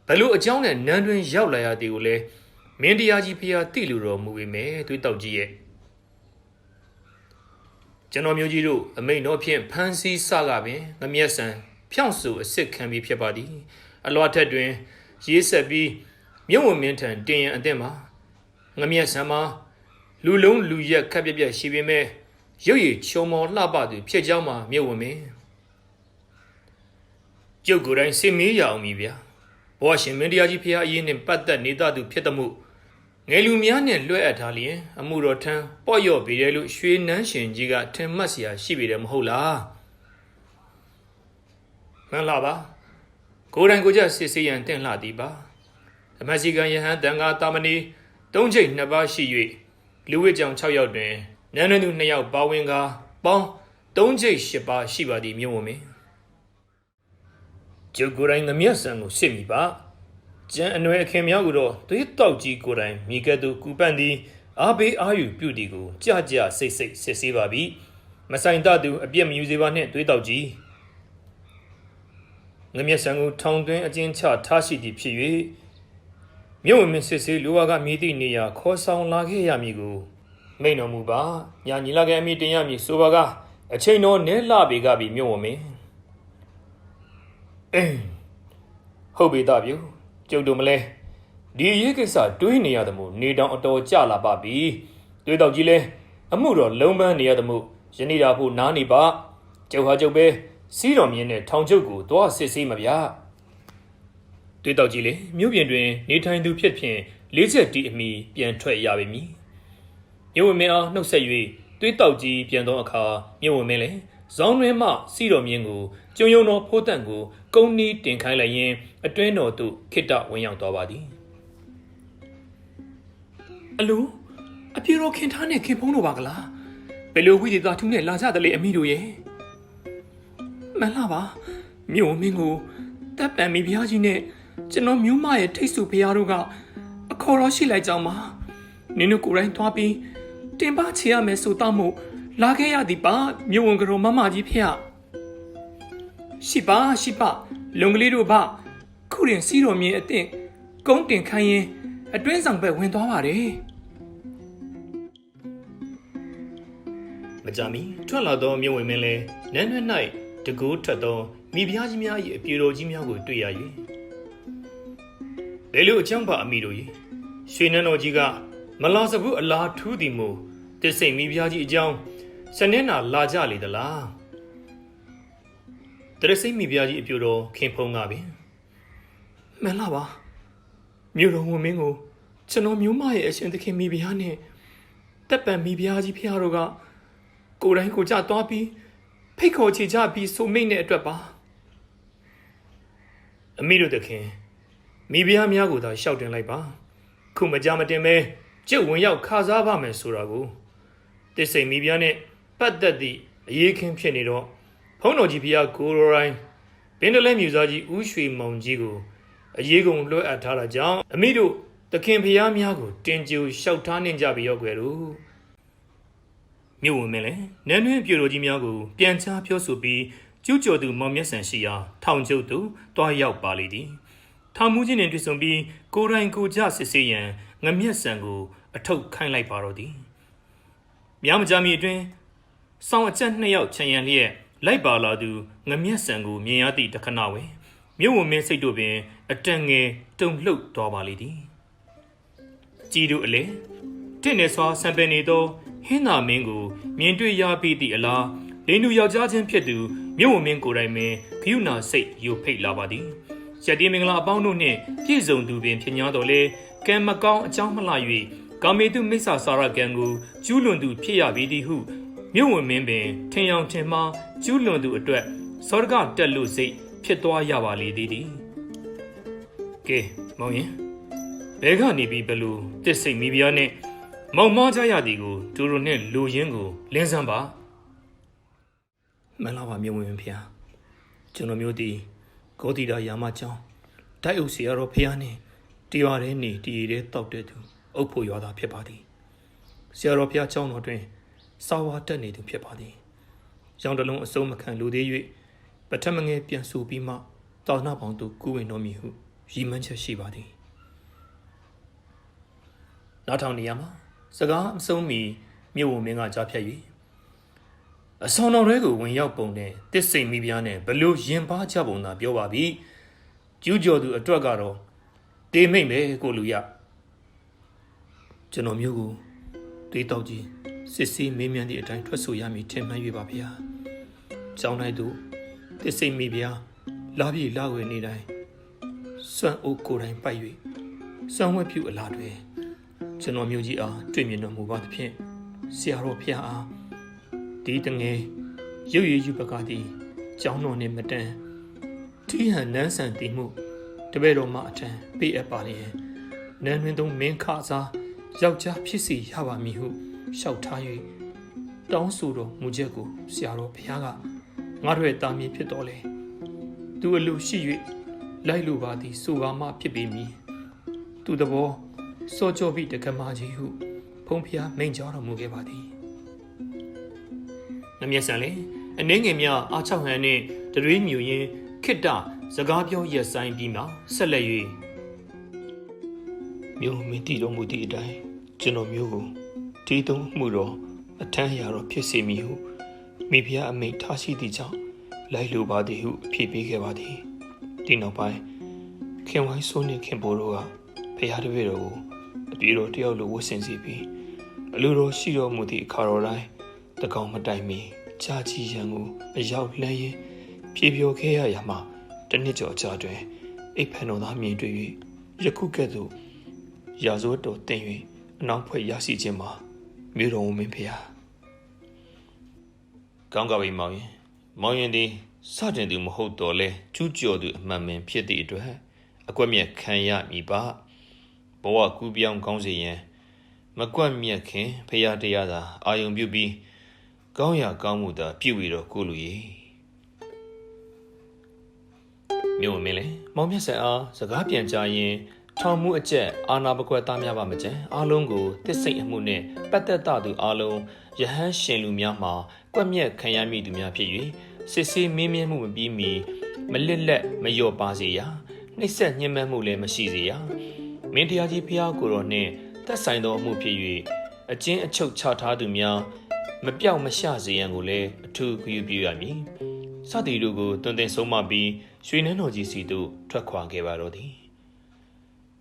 ဘလို့အကြောင်းနဲ့နန်းတွင်ရောက်လာရသည်ကိုလည်းမင်းတရားကြီးဖျားတိလူတော်မူပေမဲ့သွေးတောက်ကြီးရဲ့ကျွန်တော်မျိုးကြီးတို့အမိန်တော်ဖြင့်ဖမ်းဆီးစကပင်ငမျက်ဆန်းဖြောင့်စုအစ်စ်ခံပြီးဖြစ်ပါသည်အလွာထက်တွင်ရေးဆက်ပြီးမြုံဝင်မင်းထံတင်ရန်အသင့်မှာငမျက်ဆန်းမှာလူလုံးလူရက်ခက်ပြက်ပြက်ရှိပေမဲ့ရုပ်ရည်ချုံမော်လှပသူဖြစ်ကြောင်းမှာမြုံဝင်မင်းကျုပ်ကိုယ်တိုင်စင်မေးရအောင်မည်ဗျာဘ ဘောရှင်မင်းတရားကြီးဖျားအရေးနဲ့ပတ်သက်နေတာသူဖြစ်တဲ့မှုငယ်လူများနဲ့လွှဲအပ်ထားလျင်အမှုတော်ထမ်းပေါ့ရော့ပေတယ်လို့ရွှေနန်းရှင်ကြီးကထင်မှတ်เสียရှိပေတယ်မဟုတ်လားမှန်လားပါကိုယ်တိုင်ကိုကြစစ်ဆေးရန်တင်လှသည်ပါဓမ္မစီကံယဟန်တန်ခါတာမဏေ၃ချိန်2ပါးရှိ၍လူဝိကြောင်6ယောက်တွင်နန်းတွင်သူ2ယောက်ပါဝင်ကာပေါင်း3ချိန်8ပါးရှိပါသည်မြို့ဝင်မင်းကျုပ်ကိုယ်တိုင်ငမျက်စံကိုစစ်မိပါကျန်အနွယ်အခင်များကိုတော့သွေးတောက်ကြီးကိုယ်တိုင်မိကဲ့သို့ကူပန့်သည်အားပေးအားယူပြုသည်ကိုကြကြစိတ်စိတ်စစ်ဆေးပါပြီမဆိုင်တသူအပြစ်မယူစေပါနှင့်သွေးတောက်ကြီးငမျက်စံကိုထောင်သွင်းအကျဉ်းချထားရှိသည်ဖြစ်၍မြို့ဝင်မင်းစစ်ဆေးလူဝါကမိသည့်နေရာခေါ်ဆောင်လာခဲ့ရမည်ကိုမိန်တော်မူပါညာညီလာခဲ့အမိတင်ရမည်ဆိုပါကအချိန်တော်နဲလှပေကပြီမြို့ဝင်မင်းဟုတ်ပြီသားပြုကျုပ်တို့မလဲဒီရေးကိစ္စတွေးနေရသမို့နေတောင်အတော်ကြလာပါပြီတွေးတော့ကြီးလဲအမှုတော်လုံးပန်းနေရသမို့ယနေ့တာဖို့နားနေပါကျုပ်ဟာကျုပ်ပဲစီးတော်မြင်းနဲ့ထောင်ကျုပ်ကိုသွားစစ်ဆေးမဗျာတွေးတော့ကြီးလေမြို့ပြင်တွင်နေထိုင်သူဖြစ်ဖြင့်၄ချက်တီအမိပြန်ထွက်ရပါမည်မြို့ဝင်မင်းအားနှုတ်ဆက်၍တွေးတော့ကြီးပြန်သောအခါမြို့ဝင်မင်းလည်းဇောင်းတွင်မှစီးတော်မြင်းကိုကျုံယုံတော်ဖိုးတန့်ကိုကုန်းနီးတင်ခိုင်းလိုက်ရင်အတွင်းတော်သို့ခိတ္တဝင်ရောက်သွားပါသည်အလိုအပြေတော်ခင်ထားနဲ့ခင်ဖုံးတော်ပါကလားဘယ်လိုဝိသေသထူးနဲ့လာကြတယ်လေအမိတို့ရဲ့မှန်လားပါမြို့မင်းကိုတပ်ပံမိဖုရားကြီးနဲ့ကျွန်တော်မျိုးမရဲ့ထိတ်ဆူဖုရားတို့ကအခေါ်တော်ရှိလိုက်ကြောင်းပါနင်တို့ကိုယ်တိုင်သွားပြီးတင်ပချေရမယ်ဆိုတော့မို့လာခဲ့ရသည်ပါမြို့ဝန်ကတော်မမကြီးဖေရှိပါလုံကလေးတို့ပါခုရင်စီးတော်မြင်းအသင့်ကုန်းတင်ခိုင်းရင်အတွင်းဆောင်ဘက်ဝင်သွားပါတယ်မကြမီထွက်လာသောမြို့ဝင်မင်းလဲနန်းတွင်၌တကူးထွက်သောမိဖုရားကြီးများ၏အပြေတော်ကြီးများကိုတွေ့ရ၍ဘယ်လိုအကြောင်းပါအမိတို့၏ရွှေနန်းတော်ကြီးကမလာစဘူးအလားထူးသည်မို့တစ္ဆိတ်မိဖုရားကြီးအကြောင်းစနေနာလာကြလေသလားတရစိတ်မိဖုရားကြီးအပြိုတော်ခင်ဖုံးကပင်မှန်လားပါမြို့တော်ဝန်မင်းကိုကျွန်တော်မျိုးမရဲ့အရှင်သခင်မိဖုရားနဲ့တပ်ပံမိဖုရားကြီးဖုရားတို့ကကိုယ်တိုင်ကိုကြသွားပြီးဖိတ်ခေါ်ချေကြပြီးဆိုမိတ်တဲ့အတွက်ပါအမိတို့သခင်မိဖုရားများကိုသာရှောက်တင်လိုက်ပါခုမကြမတင်ပဲကျုပ်ဝင်ရောက်ခါစားပါမယ်ဆိုတာကိုတစ္ဆိတ်မိဖုရားနဲ့ပတ်သက်သည့်အရေးခင်းဖြစ်နေတော့ဖုံးတော်ကြီးဖုရားကိုရိုရိုင်းပင်တလဲမြူစားကြီးဦးရွှေမောင်ကြီးကိုအရေးကုန်လွှဲအပ်ထားတာကြောင့်အမိတို့သခင်ဖုရားများကိုတင်ကြိုလျှောက်ထားနေကြပြီရောကွယ်တို့မြို့ဝင်မင်းလည်းနန်းတွင်ပြိုတော်ကြီးများကိုပြန်ချပြောဆိုပြီးကျူးကျော်သူမောင်မျက်စံရှိရာထောင်ကျုပ်သူတွားရောက်ပါလေသည်ထောင်မှုချင်းနှင့်တွေ့ဆုံပြီးကိုယ်တိုင်ကိုကြစစ်ဆေးရန်ငမျက်စံကိုအထုတ်ခိုင်းလိုက်ပါတော့သည်များမကြမီအတွင်းဆောင်းအချက်2ယောက်ခြံရံလျက်လိုက်ပါလာသူငမျက်စံကိုမြင်ရသည့်တခဏဝယ်မြို့ဝင်မင်းစိတ်တို့ပင်အတန်ငယ်တုန်လှုပ်သွားပါလေသည်ကြည်တို့အလေတင့်နေစွာဆံပင်နေသောဟင်းသာမင်းကိုမြင်တွေ့ရပြီးသည့်အလားလင်းသူယောက်ျားချင်းဖြစ်သူမြို့ဝင်မင်းကိုယ်တိုင်ပင်ဂယုဏစိတ်ယိုဖိတ်လာပါသည်ရတိမင်္ဂလာအပေါင်းတို့နှင့်ပြည့်စုံသူပင်ဖြစ်냐တော်လေကံမကောင်းအကြောင်းမလှ၍ကာမေတုမိစ္ဆာစာရကံကိုကျူးလွန်သူဖြစ်ရပြီသည်ဟုမြို့ဝင်မင်းပင်ထင်ယောင်ထင်မှားကျူးလွန်သူအတွက်စောရကတက်လို့စိတ်ဖြစ်သွားရပါလေသည်ကဲမောင်ရင်ဘဲကနေပြီးဘလို့တစ်စိတ်မိဖုရားနဲ့မောင်မောကြရသည်ကိုသူတို့နဲ့လူရင်းကိုလင်းစမ်းပါမလားပါမြို့ဝင်မင်းဖုရားကျွန်တော်မျိုးဒီဂေါတိတာရာမကျောင်းတိုက်အုပ်စီရတော်ဖုရားနဲ့တရားရဲနေတည်ရဲတောက်တဲ့သူအုပ်ဖို့ရွာသားဖြစ်ပါသည်ဆရာတော်ဖုရားကျောင်းတော်တွင်စာဝါတက်နေသူဖြစ်ပါသည်ရောင်တလုံးအစုံမခံလူသေး၍ပထမငယ်ပြန်ဆိုပြီးမှတောင်နှပေါင်းသို့ကူးဝင်တော်မူဟုရည်မှန်းချက်ရှိပါသည်နောက်ထောင်နေရမှာစကားအဆုံးမီမြို့ဝင်မင်းကကြားဖြတ်၍အဆောင်တော်ရဲကိုဝင်ရောက်ပုံနဲ့တစ်စိတ်မိဖုရားနဲ့ဘလို့ရင်ပါကြပုံသာပြောပါပြီကျူးကျော်သူအတွက်ကတော့တေမိတ်ပဲကိုလူရကျွန်တော်မျိုးကိုတွေးတောက်ကြည့်စစ်စီးမေးမြန်းသည့်အတိုင်းထွက်ဆိုရမည်ထင်မှန်၍ပါဗျာကျောင်း၌သို့တစ်စိတ်မိဖုရားလာပြီလာဝယ်နေတိုင်း စွန့်အိုကိုယ်တိုင်ပိုက်၍စွန့်ဝက်ဖြူအလားတွေကျွန်တော်မျိုးကြီးအားတွေ့မြင်တော်မူပါသဖြင့်ဆရာတော်ဖျားအားဒီတငယ်ရုပ်ရည်ယူပကသည်ကျောင်းတော်နှင့်မတန်ထိဟန်နန်းဆန်တည်မှုတပည့်တော်မှအထံပေးအပ်ပါလျင်နန်းတွင်သုံးမင်းခစားယောက်ျားဖြစ်စီရပါမည်ဟုလျှောက်ထား၍တောင်းဆိုတော်မူချက်ကိုဆရာတော်ဘုရားကငါတို့ရဲ့တာမည်ဖြစ်တော်လေသူအလိုရှိ၍လိုက်လိုပါသည်ဆိုပါမှဖြစ်ပေမည်သူတဘောစောကြောပြီးတက္ကမကြီးဟုဖုံးဖျားမိန်ကြားတော်မူခဲ့ပါသည်နမျက်စံလေအနှင်းငယ်များအား6ဟန်နှင့်တရွေးမြူရင်းခိတ္တစကားပြောရက်ဆိုင်ပြီးမှဆက်လက်၍မြို့မင်းတီတော်မူသည့်အတိုင်းကျွန်တော်မျိုးကိုဒီသုံးမှုတော်အထမ်းရတော်ဖြစ်စေမည်ဟုမိဖုရားအမိန့်ထားရှိသည့်ကြောင့်လိုက်လိုပါသည်ဟုဖြေပေးခဲ့ပါသည်ဒီနောက်ပိုင်းခင်ဝိုင်းစိုးနှင့်ခင်ဘိုးတို့ကဖုရားတပည့်တော်ကိုအပြေတော်တယောက်လိုဝတ်ဆင်စီပြီးအလိုတော်ရှိတော်မူသည့်အခါတော်တိုင်းတကောင်မတိုင်မီကြာကြီးရန်ကိုအရောက်လှမ်းရင်ဖြေပြောခဲ့ရရမှတနှစ်ကျော်ကြာတွင်အိပ်ဖန်တော်သားမြင်တွေ့၍ယခုကဲ့သို့ရာဇဝတ်တော်တင်၍အနောက်ဖွဲ့ရရှိခြင်းမှာမြို့တော်မင်းဖျားကောင်းကပြီမောင်ရင်သည်စတင်သူမဟုတ်တော့လဲကျူးကျော်သူအမှန်ပင်ဖြစ်သည့်အတွက်အကွက်မြက်ခံရမည်ပါဘဝကူးပြောင်းကောင်းစေရန်မကွက်မြက်ခင်ဖျားတရားသာအာယုံပြုပြီးကောင်းရာကောင်းမှုသာပြုပြီးတော့ကိုလူကြီးမြို့မင်းလေမောင်မြတ်ဆန်အားစကားပြန်ကြားရင်ထောင်မှုအကျက်အာနာပကွက်သားများပါမကျန်အားလုံးကိုတစ်စိတ်အမှုနှင့်ပတ်သက်သူအားလုံးယဟန်ရှင်လူများမှာကွက်မြက်ခံရမိသူများဖြစ်၍စစ်ဆေးမင်းမြဲမှုမပြီးမီမလစ်လက်မလျော့ပါစေရနှိပ်စက်ညှဉ်းပန်းမှုလည်းမရှိစေရမင်းတရားကြီးဖျားကိုတော်နှင့်သက်ဆိုင်သောအမှုဖြစ်၍အကျဉ်းအချုပ်ချထားသူများမပြောက်မရှစေရန်ကိုလည်းအထူးဂရုပြုရမည်စသည်တို့ကိုတွင်တင်ဆုံးမပြီးရွှေနန်းတော်ကြီးစီသို့ထွက်ခွာခဲ့ပါတော့သည်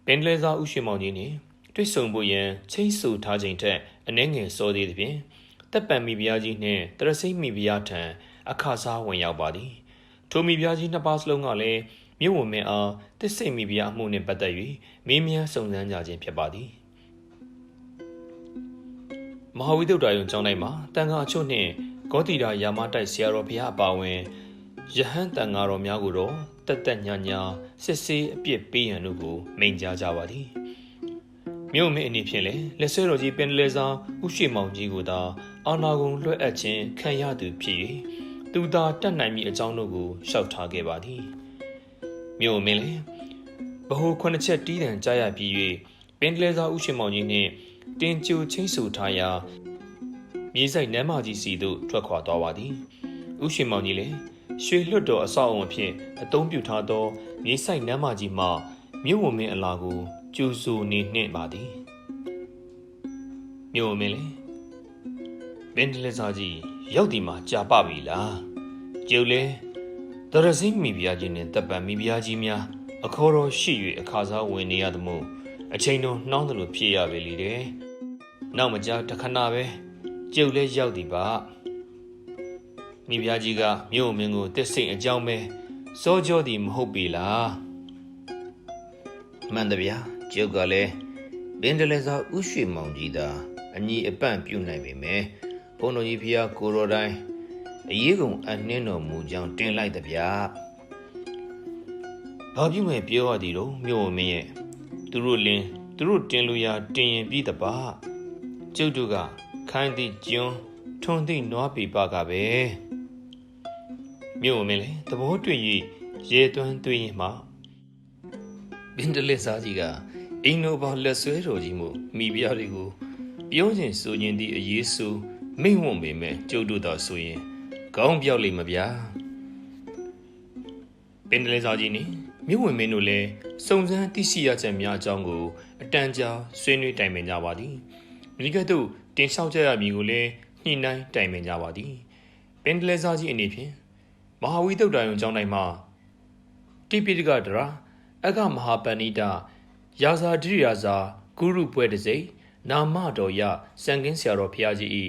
ပင်လေစာဥရှိမောင်ကြီးနှင့်တွေ့ဆုံဖို့ရန်ချိတ်ဆိုထားချိန်ထက်အနှဲငယ်စောသေးသဖြင့်တပ်ပံမိဖုရားကြီးနှင့်တရစိတ်မိဖုရားထံအခါစားဝင်ရောက်ပါသည်ထိုမိဖုရားကြီးနှစ်ပါးစလုံးကလည်းမြို့ဝင်မင်းအားတစ်စိတ်မိဖုရားအမှုနှင့်ပတ်သက်၍မင်းများစုံစမ်းကြခြင်းဖြစ်ပါသည်မဟာဝိသုဒ္ဓယုံကျောင်းတိုင်းမှာတန်ခါအချို့နှင့်ဂေါတိရာယာမတိုက်ဆရာတော်ဘုရားအပါဝင်ယဟန်တန်ဃာတော်များကိုတော့တက်ညာညာစစ်ဆေးအပြစ်ပေးရန်တို့ကိုမိန့်ကြားကြပါသည်မြို့မင်းအနေဖြင့်လည်းလက်ဆွဲတော်ကြီးပင်လေစာဥရှိမောင်ကြီးကိုသာအာနာကုန်လွှဲအပ်ခြင်းခံရသူဖြစ်၍သူသာတတ်နိုင်မည့်အကြောင်းတို့ကိုရှောက်ထားခဲ့ပါသည်မြို့မင်းလည်းဘ ဟု 9 ချက်တီးတန်ကြားရပြီး၍ပင်လေစာဥရှိမောင်ကြီးနှင့်တင်ကြိုချင်းဆူထားရာမြေဆိုင်နမ်းမကြီးစီသို့ထွက်ခွာသွားပါသည်ဥရှိမောင်ကြီးလည်းရွှေလွတ်တော်အဆောက်အုံအဖြစ်အသုံးပြုထားသောမြေဆိုင်နမ်းမကြီးမှမြို့ဝင်မင်းအလာကိုကျူဆူနေနှင့်ပါသည်မြို့ဝင်မင်းလည်းပင်လေစာကြီးရောက်ဒီမှာကြာပပြီလားကျုပ်လည်းတရစိမိဖုရားကြီးနှင့်တပ်ပံမိဖုရားကြီးများအခေါ်တော်ရှိ၍အခါစားဝင်နေရသမို့အချိန်တော်နှောင်းသလိုဖြစ်ရပေလေတဲ့နောက်မကြာတခဏပဲကျုပ်လည်းရောက်သည်ပါမိဖုရားကြီးကမြို့မင်းကိုတစ်စိတ်အကြောင်းပဲစောကြောသည်မဟုတ်ပေလားမှန်တယ်ဗျာကျုပ်ကလည်းပင်တလေစာဥရွှေမောင်ကြီးသာအညီအပန့်ပြုနိုင်ပေမယ်ဘုန်းတော်ကြီးဖျားကိုတော်တိုင်းအရေးကုန်အနှင်းတော်မူကြောင်းတင်လိုက်တယ်ဗျာဘာပြုမဲ့ပြောရသည်တော့မြို့မင်းရဲ့သူတို့တင်လို့ရတင်ရင်ပြီးတပါကျုပ်တို့ကခိုင်းသည့်ကျွန်းထွန်းသည့်နွားပေပါကပဲမြို့မင်းလေသဘောတွေ့၍ရေသွမ်းသွင်းရင်မှပင်တလေစာကြီးကအိမ်တော်ဘာလက်ဆွဲတော်ကြီးမှုမိဖုရားတွေကိုပြောခြင်းဆိုခြင်းသည့်အရေးဆိုမိန့်ဝံ့ပေမဲ့ကျုပ်တို့သာဆိုရင်ကောင်းပြောက်လိမ့်မဗျာပင်တလေစာကြီးနိမြို့ဝင်မင်းတို့လည်းစုံစမ်းသိရှိရချက်များအကြောင်းကိုအတန်ကြာဆွေးနွေးတိုင်ပင်ကြပါသည်မိကဲ့သို့တင်လျှောက်ကြရမည်ကိုလည်းညှိနှိုင်းတိုင်ပင်ကြပါသည်ပင်တလေစာကြီးအနေဖြင့်မဟာဝိသုဒ္ဓယုံကျောင်းတိုင်းမှာတိပိဋကဒရာအကမဟာပဏိတရာဇာဒိရိယာဇာဂုရုပွဲတစိနာမတော်ရစံကင်းဆရာတော်ဘုရားကြီး၏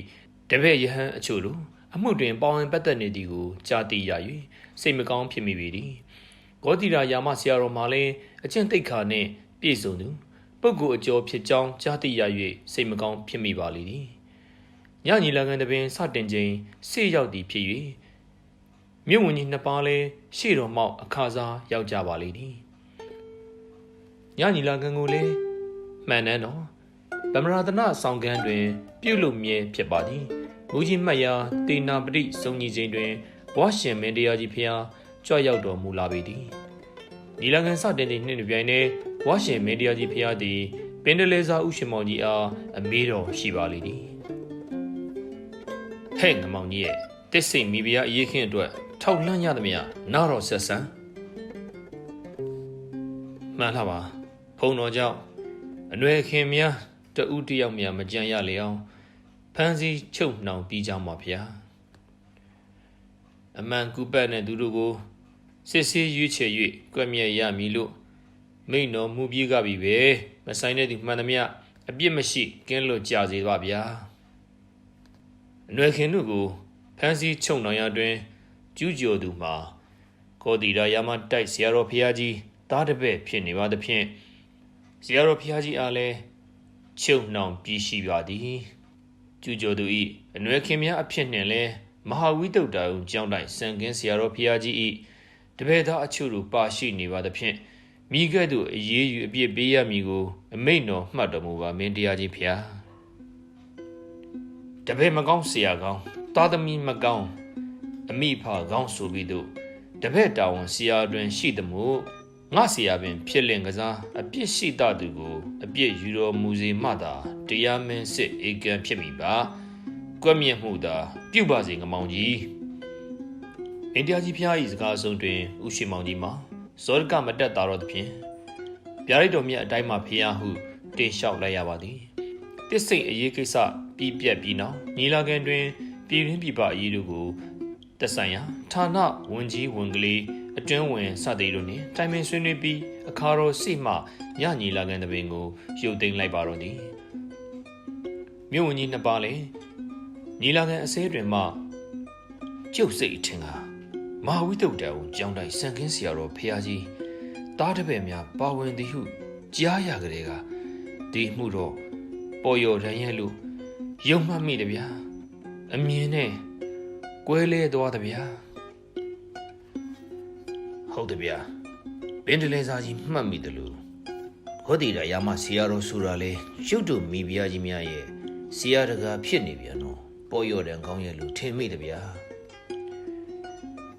တပည့်ယဟန်အချို့လိုအမှုတွင်ပါဝင်ပတ်သက်နေသည်ကိုကြားသိရ၍စိတ်မကောင်းဖြစ်မိပေသည်ဂ ဂေါတိရာယာမဆရာတော်မှာလည်းအကျင့်သိက္ခာနှင့်ပြည့်စုံသူပုဂ္ဂိုလ်အကျော်ဖြစ်ကြောင်းကြားသိရ၍စိတ်မကောင်းဖြစ်မိပါလေသည်ညညီလာခံတပင်စတင်ချိန်စေရောက်သည်ဖြစ်၍မြို့ဝင်ကြီးနှစ်ပါးလည်းရှေ့တော်မှောက်အခါစားရောက်ကြပါလေသည်ညညီလာခံကိုလည်းမှန်နှန်းတော်ဗမရာဒနာဆောင်ခန်းတွင်ပြုလုပ်မြဲဖြစ်ပါသည်မူကြီးမှတ်ရာတေနာပတိစုံကြီးချိန်တွင်ဘွားရှင်မင်းတရားကြီးဖျားကြွရောက်တော်မူလာပေသည်ညီလာခံစတင်သည့်နှစ်ပြိုင်တွင်ဘွားရှင်မင်းတရားကြီးဖျားသည်ပင်တလေစာဥရှင်မောင်ကြီးအားအမေးတော်ရှိပါလေသည်ဟဲ့ငမောင်ကြီးရဲ့တစ်စိတ်မိဖုရားအရေးခင်းအတွက်ထောက်လှမ်းရသမျှနားတော်ဆက်ဆံမှန်လားပါဖုံတော်ကြောင့်အနွယ်ခင်များတဦးတယောက်များမကြံရလေအောင်ဖမ်းဆီးချုပ်နှောင်ပြီးကြမှာဗျာအမှန်ကူပတ်တဲ့သူတို့ကိုစစ်ဆေးရွေးချယ်၍ကွက်မြက်ရမည်လို့မိန့်တော်မူပြီးကြပြီပဲမဆိုင်တဲ့သူမှန်သမျှအပြစ်မရှိကင်းလွတ်ကြစေပါဗျာအနွယ်ခင်တို့ကိုဖမ်းဆီးချုပ်နှောင်ရတွင်ကျူးကျော်သူမှာကောတိရာယာမတိုက်ဆရာတော်ဖျားကြီးတားတပည့်ဖြစ်နေပါသဖြင့်ဆရာတော်ဖျားကြီးအားလည်းချုပ်နှောင်ပြီးရှိပါသည်ကျူးကျော်သူ၏အနွယ်ခင်များအဖြစ်နှင့်လည်းမဟာဝိတုဒ္ဓဦးကျောင်းတိုင်စံကင်းဆရာတော်ဖျားကြီး၏တပည့်သားအချို့တို့ပါရှိနေပါသဖြင့်မိကဲ့သို့အရေးယူအပြစ်ပေးရမည်ကိုအမိန့်တော်မှတ်တော်မူပါမင်းတရားကြီးဖျားတပည့်မကောင်းဆရာကောင်းသားသမီးမကောင်းအမိဖကောင်းဆိုပြီးတော့တပည့်တာဝန်ဆရာတွင်ရှိသမှုငါဆရာပင်ဖြစ်လင်ကစားအပြစ်ရှိတသူကိုအပြစ်ယူတော်မူစေမှသာတရားမင်းစစ်ဧကံဖြစ်မိပါကွက်မြက်မှုသာပြုပါစေငမောင်ကြီးအင်တရားကြီးဖျား၏စကားဆုံးတွင်ဥရှိမောင်ကြီးမှာဇောရကမတက်တာတော့သဖြင့်ဗျာဒိတ်တော်မြတ်အတိုင်းမှာဖျားဟုတင်လျှောက်လိုက်ရပါသည်တစ်စိတ်အရေးကိစ္စပြီးပြက်ပြီးနောက်ညီလာခံတွင်ပြည်ရင်းပြည်ပအရေးတို့ကိုသက်ဆိုင်ရာဌာနဝန်ကြီးဝန်ကလေးအတွင်းဝင်စသည်တို့နှင့်တိုင်ပင်ဆွေးနွေးပြီးအခါတော်စိမှညညီလာခံတပင်ကိုရုပ်သိမ်းလိုက်ပါတော့သည်မြို့ဝန်ကြီးနှစ်ပါးလည်းညီလာခံအစဲတွင်မှကျုပ်စိတ်အထင်ကမဟာဝိတုဒ္ဓဦးကျောင်းတိုင်စံခင်းဆရာတော်ဖျားကြီးတားတပည့်များပါဝင်သည်ဟုကြားရကြတဲ့ကဒီမှုတော့ပေါ်ရော်ရန်ရဲ့လို့ယုံမှတ်မိတယ်ဗျာအမြင်နဲ့ကွဲလဲသွားတယ်ဗျာဟုတ်တယ်ဗျာပင်တလေစာကြီးမှတ်မိတယ်လို့ဟောဒီရာယာမဆရာတော်ဆိုတာလေရုပ်တုမိဖုရားကြီးများရဲ့ဆရာတကာဖြစ်နေပြန်တော့ပေါ်ရော်တယ်ကောင်းရဲ့လို့ထင်မိတယ်ဗျာ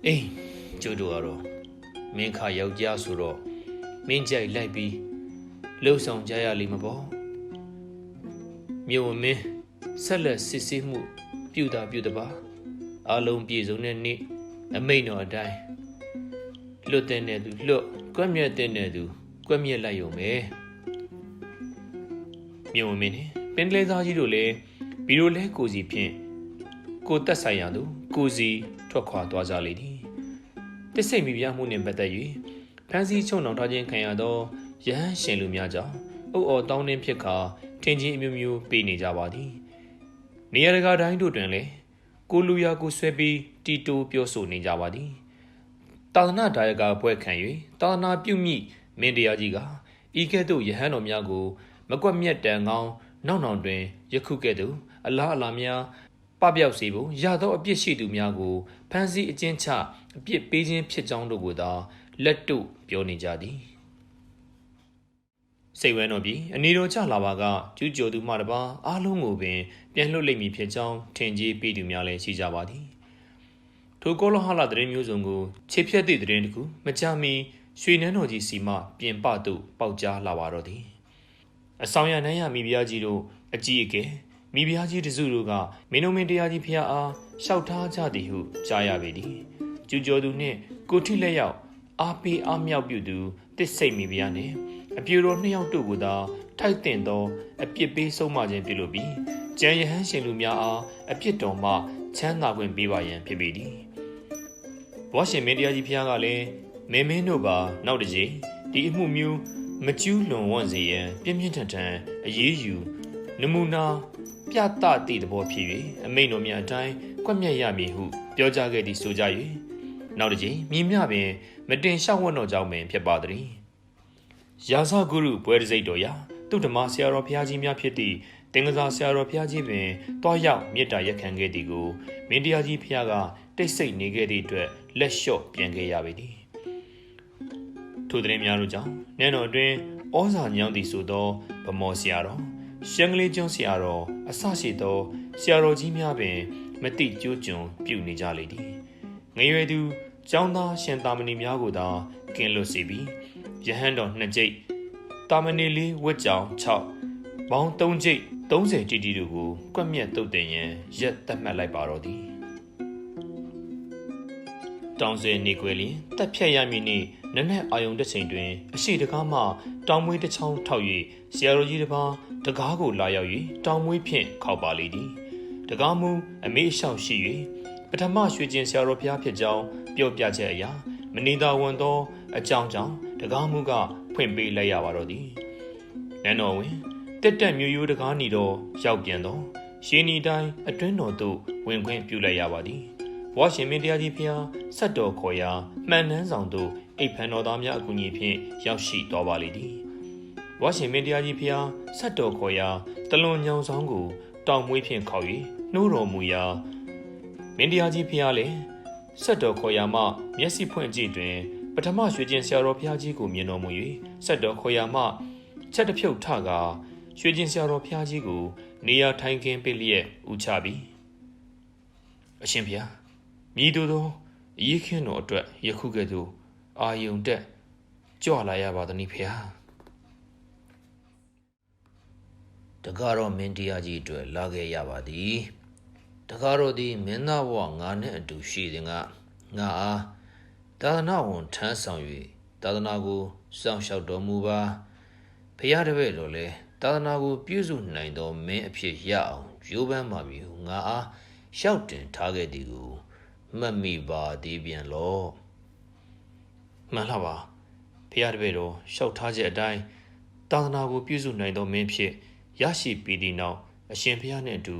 အေးကျိုးတို့ကတော့မင်းခါယောက်ျားဆိုတော့မင်းကြိုက်လိုက်ပြီးလှုပ်ဆောင်ကြရလိမ့်မပေါ့မြို့ဝင်မင်းဆက်လက်စစ်ဆေးမှုပြုတာပြုတပါအလုံးပြည့်စုံတဲ့နေ့အမိန့်တော်အတိုင်းလွတ်တဲ့နဲ့သူလွတ်ကွက်မြက်တဲ့နဲ့သူကွက်မြက်လိုက်ရုံပဲမြို့ဝင်မင်းနဲ့ပင်ကလေးသားကြီးတို့လည်းဘီလိုလဲကိုစီဖြင့်ကိုတက်ဆိုင်ရသူကိုစီထွက်ခွာသွားကြလေသည်တစ်စိတ်မိဖုရားမှုနှင့်ပတ်သက်၍ဖမ်းဆီးချုပ်နှောင်ထားခြင်းခံရသောရဟန်းရှင်လူများကြောင့်အုပ်အော်တောင်းနှင်းဖြစ်ခါထင်ကြီးအမျိုးမျိုးပေးနေကြပါသည်နေရာတကာတိုင်းတို့တွင်လည်းကိုလူရာကိုဆွဲပြီးတီတိုပြောဆိုနေကြပါသည်သာသနာဒါယကအဖွဲ့ခံ၍သာသနာပြုမိမင်းတရားကြီးကဤကဲ့သို့ယဟန်တော်များကိုမကွက်မြက်တန်ကောင်းနောက်တွင်ယခုကဲ့သို့အလားအလာများပပျောက်စေဖို့ရသောအပြစ်ရှိသူများကိုဖမ်းဆီးအကျဉ်းချအပြစ်ပေးခြင်းဖြစ်ကြောင်းတို့ကိုသာလက်တုပြောနေကြသည်စိတ်ဝဲတော်ပြီးအနေတော်ချလာပါကကျူးကျော်သူမှတပါအားလုံးကိုပင်ပြန်လွတ်လိမ့်မည်ဖြစ်ကြောင်းထင်ကြီးပေးသူများလည်းရှိကြပါသည်ထိုကောလဟလသတင်းမျိုးစုံကိုခြေဖြတ်သည့်သတင်းတစ်ခုမကြမီရွှေနန်းတော်ကြီးစီမှပြင်ပသို့ပေါက်ကြားလာပါတော့သည်အဆောင်ရနန်းရမိဖုရားကြီးတို့အကြီးအကဲမိဖုရားကြီးတစုတို့ကမင်းတို့မင်းတရားကြီးဖျားအားလျှောက်ထားကြသည်ဟုကြားရပေသည်ကျူးကျော်သူနှင့်ကိုထိလက်ရောက်အားပေးအားမြောက်ပြုသူတစ်စိတ်မိဖုရားနှင့်အပြူတော်နှစ်ယောက်တို့ကိုသာထိုက်တင်သောအပြစ်ပေးဆုံးမခြင်းပြုလုပ်ပြီးကျန်ရဟန်းရှင်လူများအားအပြစ်တော်မှချမ်းသာခွင့်ပေးပါရန်ဖြစ်ပေသည်ဘွားရှင်မင်းတရားကြီးဖျားကလည်းမင်းတို့ပါနောက်တစ်ကြိမ်ဒီအမှုမျိုးမကျူးလွန်ဝန့်စေရန်ပြင်းပြင်းထန်ထန်အရေးယူနမူနာပြသသည့်သဘောဖြစ်၍အမိန့်တော်များအတိုင်းကွက်မြက်ရမည်ဟုပြောကြားခဲ့သည်ဆိုကြ၍ နောက်တစ်ချိန်မြင်းမြပင်မတင်ရှောက်ဝတ်တော်ကြောင့်ပင်ဖြစ်ပါသည်ရာဇဂုရုဘွဲတစိတ်တော်ရာသူဓမ္မဆရာတော်ဘုရားကြီးများဖြစ်သည့်တင်္ဂစာဆရာတော်ဘုရားကြီးပင်တွားရောက်မေတ္တာရက်ခံခဲ့သည်ကိုမင်းတရားကြီးဘုရားကတိတ်ဆိတ်နေခဲ့သည့်အတွက်လက်လျှော့ပြန်ခဲ့ရပေသည်ထိုသတင်းများတို့ကြောင့်နန်းတော်အတွင်းဩဇာညောင်းသည်ဆိုသောဗမော်ဆရာတော်ရှန်ကလေးကျွန်းဆရာတော်အစရှိသောဆရာတော်ကြီးများပင်မတိကျိုးကျွန်ပြုနေကြလေသည်ငရွယ်သူကျောင်းသားရှင်သာမဏေများကိုသာကင်းလွတ်စေပြီးယဟန်တော်2ကျိတ်တာမဏေလေးဝတ်ကြောင်6ဘောင်း3ကျိတ်30တီတီတို့ကိုကွက်မြက်တုတ်တင်ရန်ရက်သတ်မှတ်လိုက်ပါတော့သည်တောင်စဲနေကွယ်လျင်တက်ဖြတ်ရမည်နှင့်နက်နက်အာယုံတစ်ချိန်တွင်အရှိတကားမှတောင်မွေးတစ်ချောင်းထောက်၍ဆရာတော်ကြီးတစ်ပါးတကားကိုလာရောက်၍တောင်မွေးဖြင့်ခောက်ပါလေသည်တကားမူအမေးလျှောက်ရှိ၍ပထမရွှေကျင်ဆရာတော်ဘုရားဖြစ်ကြောင်းပြောပြချက်အရာမနေသာဝန်သောအကြောင်းကြောင့်တကားမူကဖွင့်ပေးလိုက်ရပါတော့သည်နန်းတော်ဝင်တက်တက်မျိုးရိုးတကားနီတော့ရောက်ပြန်တော့ရှင်းနီတိုင်းအတွင်းတော်သို့ဝင်ခွင့်ပြုလိုက်ရပါသည်ဝါရှင်မင်းတရားကြီးဖျားဆက်တော်ခေါ်ရာမှန်နှန်းဆောင်သို့အိပ်ဖန်တော်သားများအကူအညီဖြင့်ရောက်ရှိတော်ပါလေသည်ဝါရှင်မင်းတရားကြီးဖျားဆက်တော်ခေါ်ရာတလွန်ညောင်ဆောင်ကိုတောင်မွေးဖြင့်ခေါ်၍နှိုးတော်မူရာမင်းတရားကြီးဖျားလည်းဆက်တော်ခေါ်ရာမှမျက်စိဖွင့်ကြည့်တွင်ပထမရွှေကျင်ဆရာတော်ဘုရားကြီးကိုမြင်တော်မူ၍ဆက်တော်ခေါ်ရာမှချက်တစ်ဖြုတ်ထကာရွှေကျင်ဆရာတော်ဘုရားကြီးကိုနေရာထိုင်ခင်းပေးလျက်ဥချပြီးအရှင်ဘုရားမြည်သူသောရေးခင်းတော်အတွက်ယခုကဲ့သို့အာယုန်တက်ကြွလာရပါသည်ဖေဟာတကားတော့မင်းတရားကြီးအတွက်လာခဲ့ရပါသည်တကားတော့ဒီမင်းသားဘဝငါနဲ့အတူရှိတဲ့ငါအားသာသနာဝန်ထမ်းဆောင်၍သာသနာကိုစောင့်ရှောက်တော်မူပါဖရာတပည့်တော်လည်းသာသနာကိုပြုစုနိုင်သောမင်းအဖြစ်ရအောင်ကြိုးပမ်းပါပြီဟုငါအားရှောက်တင်ထားခဲ့သည်ကိုမှတ်မိပါသေးပြန်လောမှန်လားပါဖရာတပည့်တော်ရှောက်ထားချက်အတိုင်းသာသနာကိုပြုစုနိုင်သောမင်းဖြစ်ရရှိပြီးသည့်နောက်အရှင်ဖရာနှင့်အတူ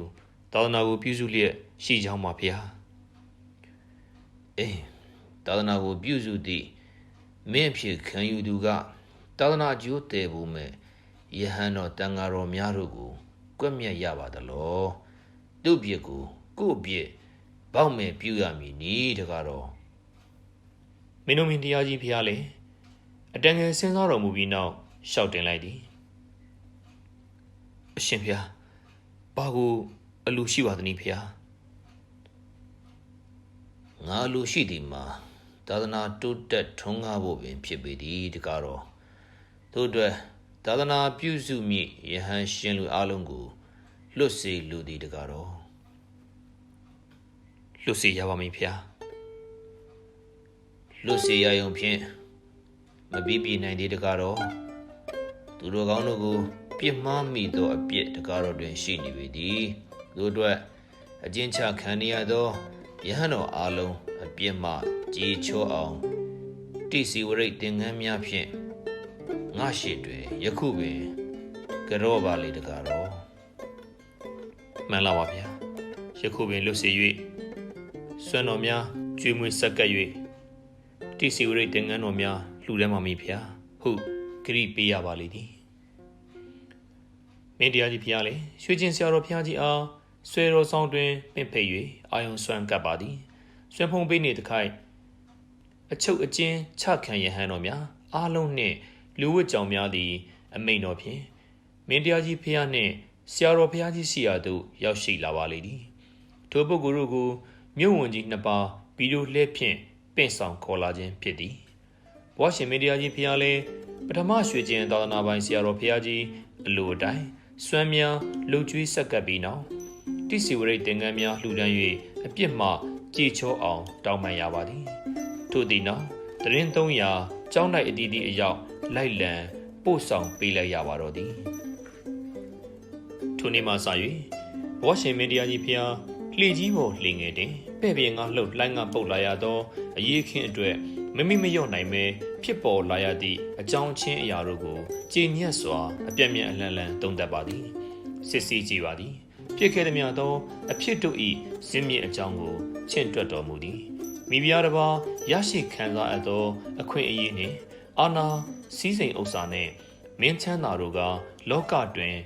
သာသနာကိုပြုစုလျက်ရှိကြောင်းပါဖရာသာသနာကိုပြုစုသည့်မင်းဖြစ်ခံယူသူကသာသနာကျိုးတည်ဖို့မဲ့ယဟန်တော်တန်ဃာတော်များတို့ကိုကွက်မြက်ရပါသလောသူ့ပြစ်ကိုကို့ပြစ်ဘောက်မဲ့ပြုရမည်နီတကားတော့မင်းတို့မင်းတရားကြီးဖျားလေအတန်ငယ်စဉ်းစားတော်မူပြီးနောက်ရှောက်တင်လိုက်သည်အရှင်ဖျားဘာကိုအလိုရှိပါသနည်းဖျားငါလိုရှိသည်မှာသာသနာတိုးတက်ထွန်းကားဖို့ပင်ဖြစ်ပေသည်တကားတော့ထို့အတွက်သာသနာပြုစုမည့်ယဟန်ရှင်လူအလုံးကိုလွတ်စေလူသည်တကားတော့လွတ်စေရပါမည်ဖျားလွတ်စေရယုံဖြင့်မပြီးပြနိုင်သေးတကားတော့သူတို့ကောင်းတို့ကိုပြစ်မှားမိသောအပြစ်တကားတော့တွင်ရှိနေပေသည်တို့အတွက်အကျဉ်းချခံရသောယဟန်တော်အလုံးအပြစ်မှကြေချောအောင်တိစီဝရိတ်သင်္ကန်းများဖြင့်ငါရှိတွင်ယခုပင်ကြောပါလေတကားတော့မှန်လားပါဗျာယခုပင်လွတ်စေ၍စွမ်းတော်များကျွေးမွေးဆက်ကပ်၍တိစီဝရိတ်သင်္ကန်းတော်များလှူဒန်းပါမည်ဗျာဟုတ်ဂရိပေးရပါလေသည်မင်းတရားကြီးဖျားလေရွှေကျင်ဆရာတော်ဖျားကြီးအားဆွေတော်ဆောင်တွင်ပင့်ဖိတ်၍အာယုံဆွမ်းကပ်ပါသည်ဆွမ်းဖုံးပေးနေတခိုက်အချုပ်အကျဉ်းချခံရဟန်းတော်များအားလုံးနှင့်လူဝတ်ကြောင်များသည်အမိန်တော်ဖြင့်မင်းတရားကြီးဖျားနှင့်ဆရာတော်ဖျားကြီးစီရာသို့ရောက်ရှိလာပါလေသည်ထိုပုဂ္ဂိုလ်တို့ကိုမြို့ဝန်ကြီးနှစ်ပါးဗီဒီယိုလှည့်ဖြင့်ပင့်ဆောင်ခေါ်လာခြင်းဖြစ်သည်ဘွားရှင်မင်းတရားကြီးဖျားလည်းပထမရွှေကျင်သာသနာပိုင်ဆရာတော်ဖျားကြီးအလိုအတိုင်းစွမ်းများလှုပ်ကြွေးဆက်ကပ်ပြီးနောက်တိစီဝရိတ်သင်္ကန်းများလှူဒန်း၍အပြစ်မှကြေချောအောင်တောင်းပန်ရပါသည်ထို့သည်နောက်တရင်300ကျောင်း၌အတီးတီးအရောက်လိုက်လံပို့ဆောင်ပေးလိုက်ရပါတော့သည်ထိုနေ့မှစ၍ဘွားရှင်မင်းတရားကြီးဖျားလှေကြီးပေါ်လှေငယ်တင်ပဲ့ပြင်ငါလှုပ်လှိုင်းငါပုတ်လာရသောအရေးခင်းအတွက်မမိမလျော့နိုင်ပဲဖြစ်ပေါ်လာရသည့်အကြောင်းချင်းအရာတို့ကိုကြည်ညက်စွာအပြတ်မြတ်အလန့်လန့်သုံးသပ်ပါသည်စစ်စီကြည့်ပါသည်ဖြစ်ခဲ့သည်များသောအဖြစ်တို့၏ဇင်းမြင့်အကြောင်းကိုချင့်တွက်တော်မူသည် မိဖုရားတစ်ပါးရရှိခံစားအပ်သောအခွင့်အရေးနှင့်အာဏာစည်းစိမ်ဥစ္စာနှင့်မင်းချမ်းသာတို့ကလောကတွင်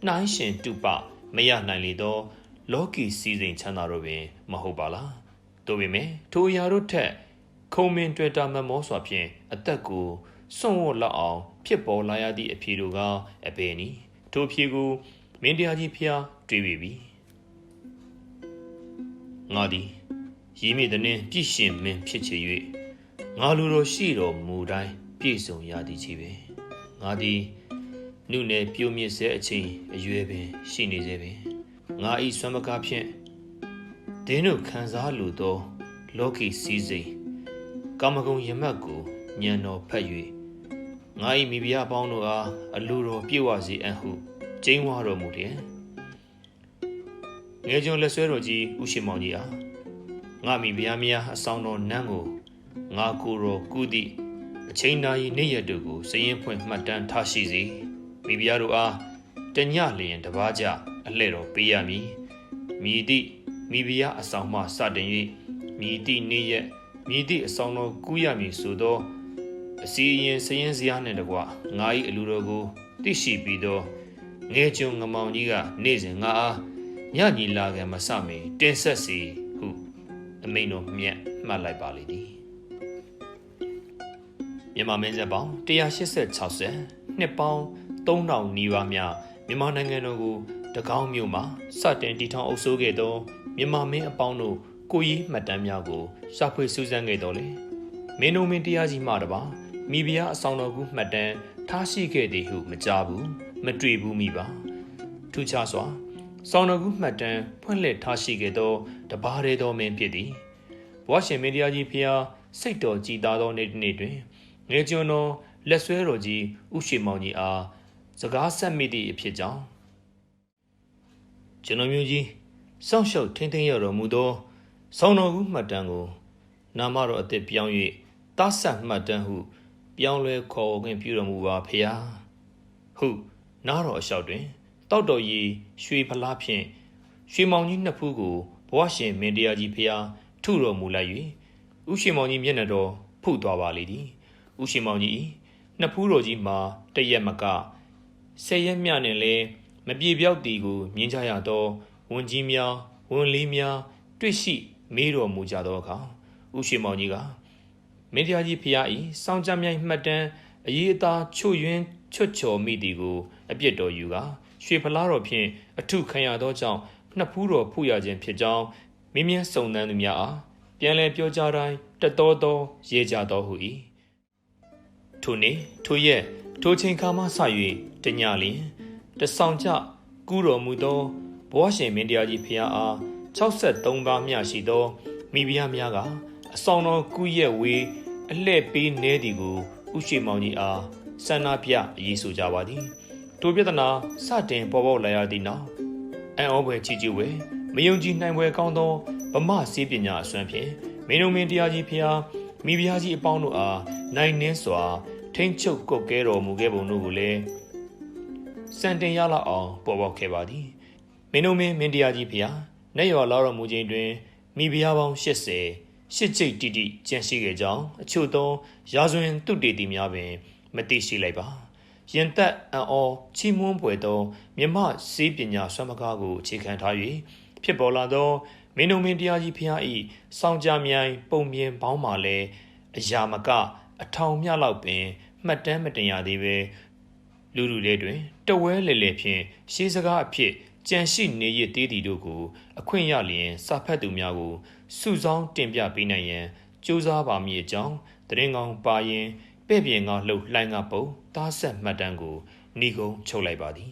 နှိုင်းရှင်တုပမရနိုင်လေသောလောကီစည်းစိမ်ချမ်းသာတို့ပင်မဟုတ်ပါလားသို့ပေမဲ့ထိုအရာတို့ထက်ခုံမင်တွေ့တာမမောစွာဖြင့်အသက်ကိုစွန့်ဝတ်လောက်အောင်ဖြစ်ပေါ်လာရသည့်အဖြေတို့ကအဘယ်နည်းထိုအဖြေကိုမင်းတရားကြီးဖျားတွေးပြီငါသည်ရည်မိတဲ့နှင့်ပြည့်ရှင်မင်းဖြစ်ချေ၍ငါလူတော်ရှိတော်မူတိုင်းပြည့်စုံရသည်ကြီးပဲငါသည်နုနယ်ပြုံးမြစ်စေအချိန်အရွယ်ပင်ရှိနေစေပင်ငါဤဆွမ်းမကားဖြင့်ဒင်းတို့ခံစားလိုသောလောကီစည်းစိမ်ကာမဂုဏ်ရမတ်ကိုညံတော်ဖတ်၍ငါ၏မိဖုရားအပေါင်းတို့အားအလိုတော်ပြည့်ဝစေအံ့ဟုကျိန်းဝါတော်မူတယ်ငယ်ကျွန်းလက်ဆွဲတော်ကြီးဥရှိမောင်ကြီးအားငါမိဖုရားများအဆောင်တော်နန်းကိုငါကိုယ်တော်ကုသည့်အချိန်နာရီနေ့ရက်တို့ကိုစရင်ဖွင့်မှတ်တမ်းထားရှိစေမိဖုရားတို့အားတညလျင်တပါးကြအလှဲ့တော်ပေးရမည်မြည်သည့်မိဖုရားအဆောင်မှစတင်၍မြည်သည့်နေ့ရက်မြည်သည့်အဆောင်တော်ကူးရမည်ဆိုသောအစီရင်စရင်စရာနှင့်တကွငါ၏အလူတော်ကိုသိရှိပြီးသောငယ်ကျွန်းငမောင်ကြီးကနေ့စဉ်ငါအားညညီလာကံမစမီတင်ဆက်စီဟုအမိန်တော်မြတ်မှတ်လိုက်ပါလေသည်မြန်မာမင်းဆက်ပေါင်း186ဆယ်နှစ်ပေါင်း3000နီးပါးများမြန်မာနိုင်ငံတော်ကိုတကောင်းမြို့မှာစတင်တည်ထောင်အုပ်စိုးခဲ့သောမြန်မာမင်းအပေါင်းတို့ကိုကြီးမှတ်တမ်းများကိုရှာဖွေစူးစမ်းခဲ့တော်လေမင်းတို့မင်းတရားကြီးမှတပါမိဖုရားအဆောင်တော်ကူမှတ်တမ်းထားရှိခဲ့သည်ဟုမကြားဘူးမတွေ့ဘူးမိပါထူးခြားစွာဆောင်တော်ကူမှတ်တမ်းဖွင့်လှစ်ထားရှိခဲ့သောတပါးသေးသောမင်းဖြစ်သည်ဘဝရှင်မင်းတရားကြီးဖျားစိတ်တော်ကြည်သာသောနေ့တွင်ငယ်ကျွန်းတော်လက်ဆွဲတော်ကြီးဥရှိမောင်ကြီးအားစကားဆက်မိသည့်အဖြစ်ကြောင့်ကျွန်တော်မျိုးကြီးစောင့်ရှောက်ထိမ့်သိမ်းရတော်မူသောဆောင်တော်ကူမှတ်တမ်းကိုနာမတော်အသစ်ပြောင်း၍တာဆက်မှတ်တမ်းဟုပြောင်းလဲခေါ်ခွင့်ပြုတော်မူပါဖျားဟုနားတော်အလျှောက်တွင်တောက်တော်ကြီးရွှေဖလားဖြင့်ရွှေမောင်ကြီးနှစ်ဖူးကိုဘဝရှင်မင်းတရားကြီးဖျားထုတော်မူလိုက်၍ဥရှိမောင်ကြီးမျက်နှာတော်ဖုသွားပါလေသည်ဥရှိမောင်ကြီးနှစ်ဖူးတော်ကြီးမှာတရက်မက10ရက်မြနှင့်လည်းမပြေပြောက်သည်ကိုမြင်ကြရသောဝန်ကြီးများဝန်လေးများတွေ့ရှိမေးတော်မူကြသောအခါဥရှိမောင်ကြီးကမင်းတရားကြီးဖျား၏စောင်းကြမြိုင်မှတ်တမ်းအရေးအသားချွတ်ယွင်းချွတ်ချော်မိသည်ကိုအပြစ်တော်ယူကရွှေဖလားတော်ဖြင့်အထုခံရသောကြောင့်နှစ်ဖူးတော်ဖုရခြင်းဖြစ်ကြောင်းမင်းမြတ်စုံသန်းသူများအားပြန်လည်ပြောကြားတိုင်းတတော်သောရေကြတော်ဟု၏ထိုနေ့ထိုရက်ထိုချိန်ခါမှဆ၍တညလျင်တဆောင်ကြကူးတော်မူသောဘဝရှင်မင်းတရားကြီးဖျားအား63ပါးမျှရှိသောမိဖုရားများကအဆောင်တော်ကူးရက်ဝေးအလှဲ့ပေးနေသည်ကိုဥရှိမောင်ကြီးအားဆန္ဒပြရေးဆိုကြပါသည်ထိုပြဿနာစတင်ပေါ်ပေါက်လာရသည့်နောက်အံ့ဩဖွယ်ချီးကျူးဝဲမယုံကြည်နိုင်ဖွယ်ကောင်းသောဗမာစေပညာအစွမ်းဖြင့်မင်းတို့မင်းတရားကြီးဖျားမိဖုရားကြီးအပေါင်းတို့အားနိုင်နှင်းစွာထိမ့်ချုပ်ကုတ်ကဲတော်မူခဲ့ပုံတို့ကိုလည်းစံတင်ရလောက်အောင်ပေါ်ပေါက်ခဲ့ပါသည်မင်းတို့မင်းတရားကြီးဖျားနဲ့ရော်လာတော်မူခြင်းတွင်မိဖုရားပေါင်း80ရှစ်ကျိတ်တိတိကျန်ရှိခဲ့ကြောင်းအချို့သောရာဇဝင်တုတေတီများပင်မသိရှိလိုက်ပါရင်သက်အံ့ဩချီးမွမ်းပွေသောမြမစေးပညာဆွမ်းမကားကိုအခြေခံထား၍ဖြစ်ပေါ်လာသောမင်းတို့မင်းတရားကြီးဖျား၏စောင်းကြမြိုင်ပုံမြင်ပေါင်းမှလည်းအရာမကအထောင်မြလောက်ပင်မှတ်တမ်းမတင်ရသေးပဲလူတွေတွင်တဝဲလေလေဖြင့်ရှေးစကားအဖြစ်ကြံရှိနေရသေးသည်တို့ကိုအခွင့်ရလျင်စာဖတ်သူများကိုစုဆောင်းတင်ပြပေးနိုင်ရန်ကြိုးစားပါမည်အကြောင်းတရင်ကောင်ပါရင်ပဲ့ပြင်ကလှုပ်လှိုင်းကပုံသားဆက်မှတ်တမ်းကိုဏီကုံချုပ်လိုက်ပါသည်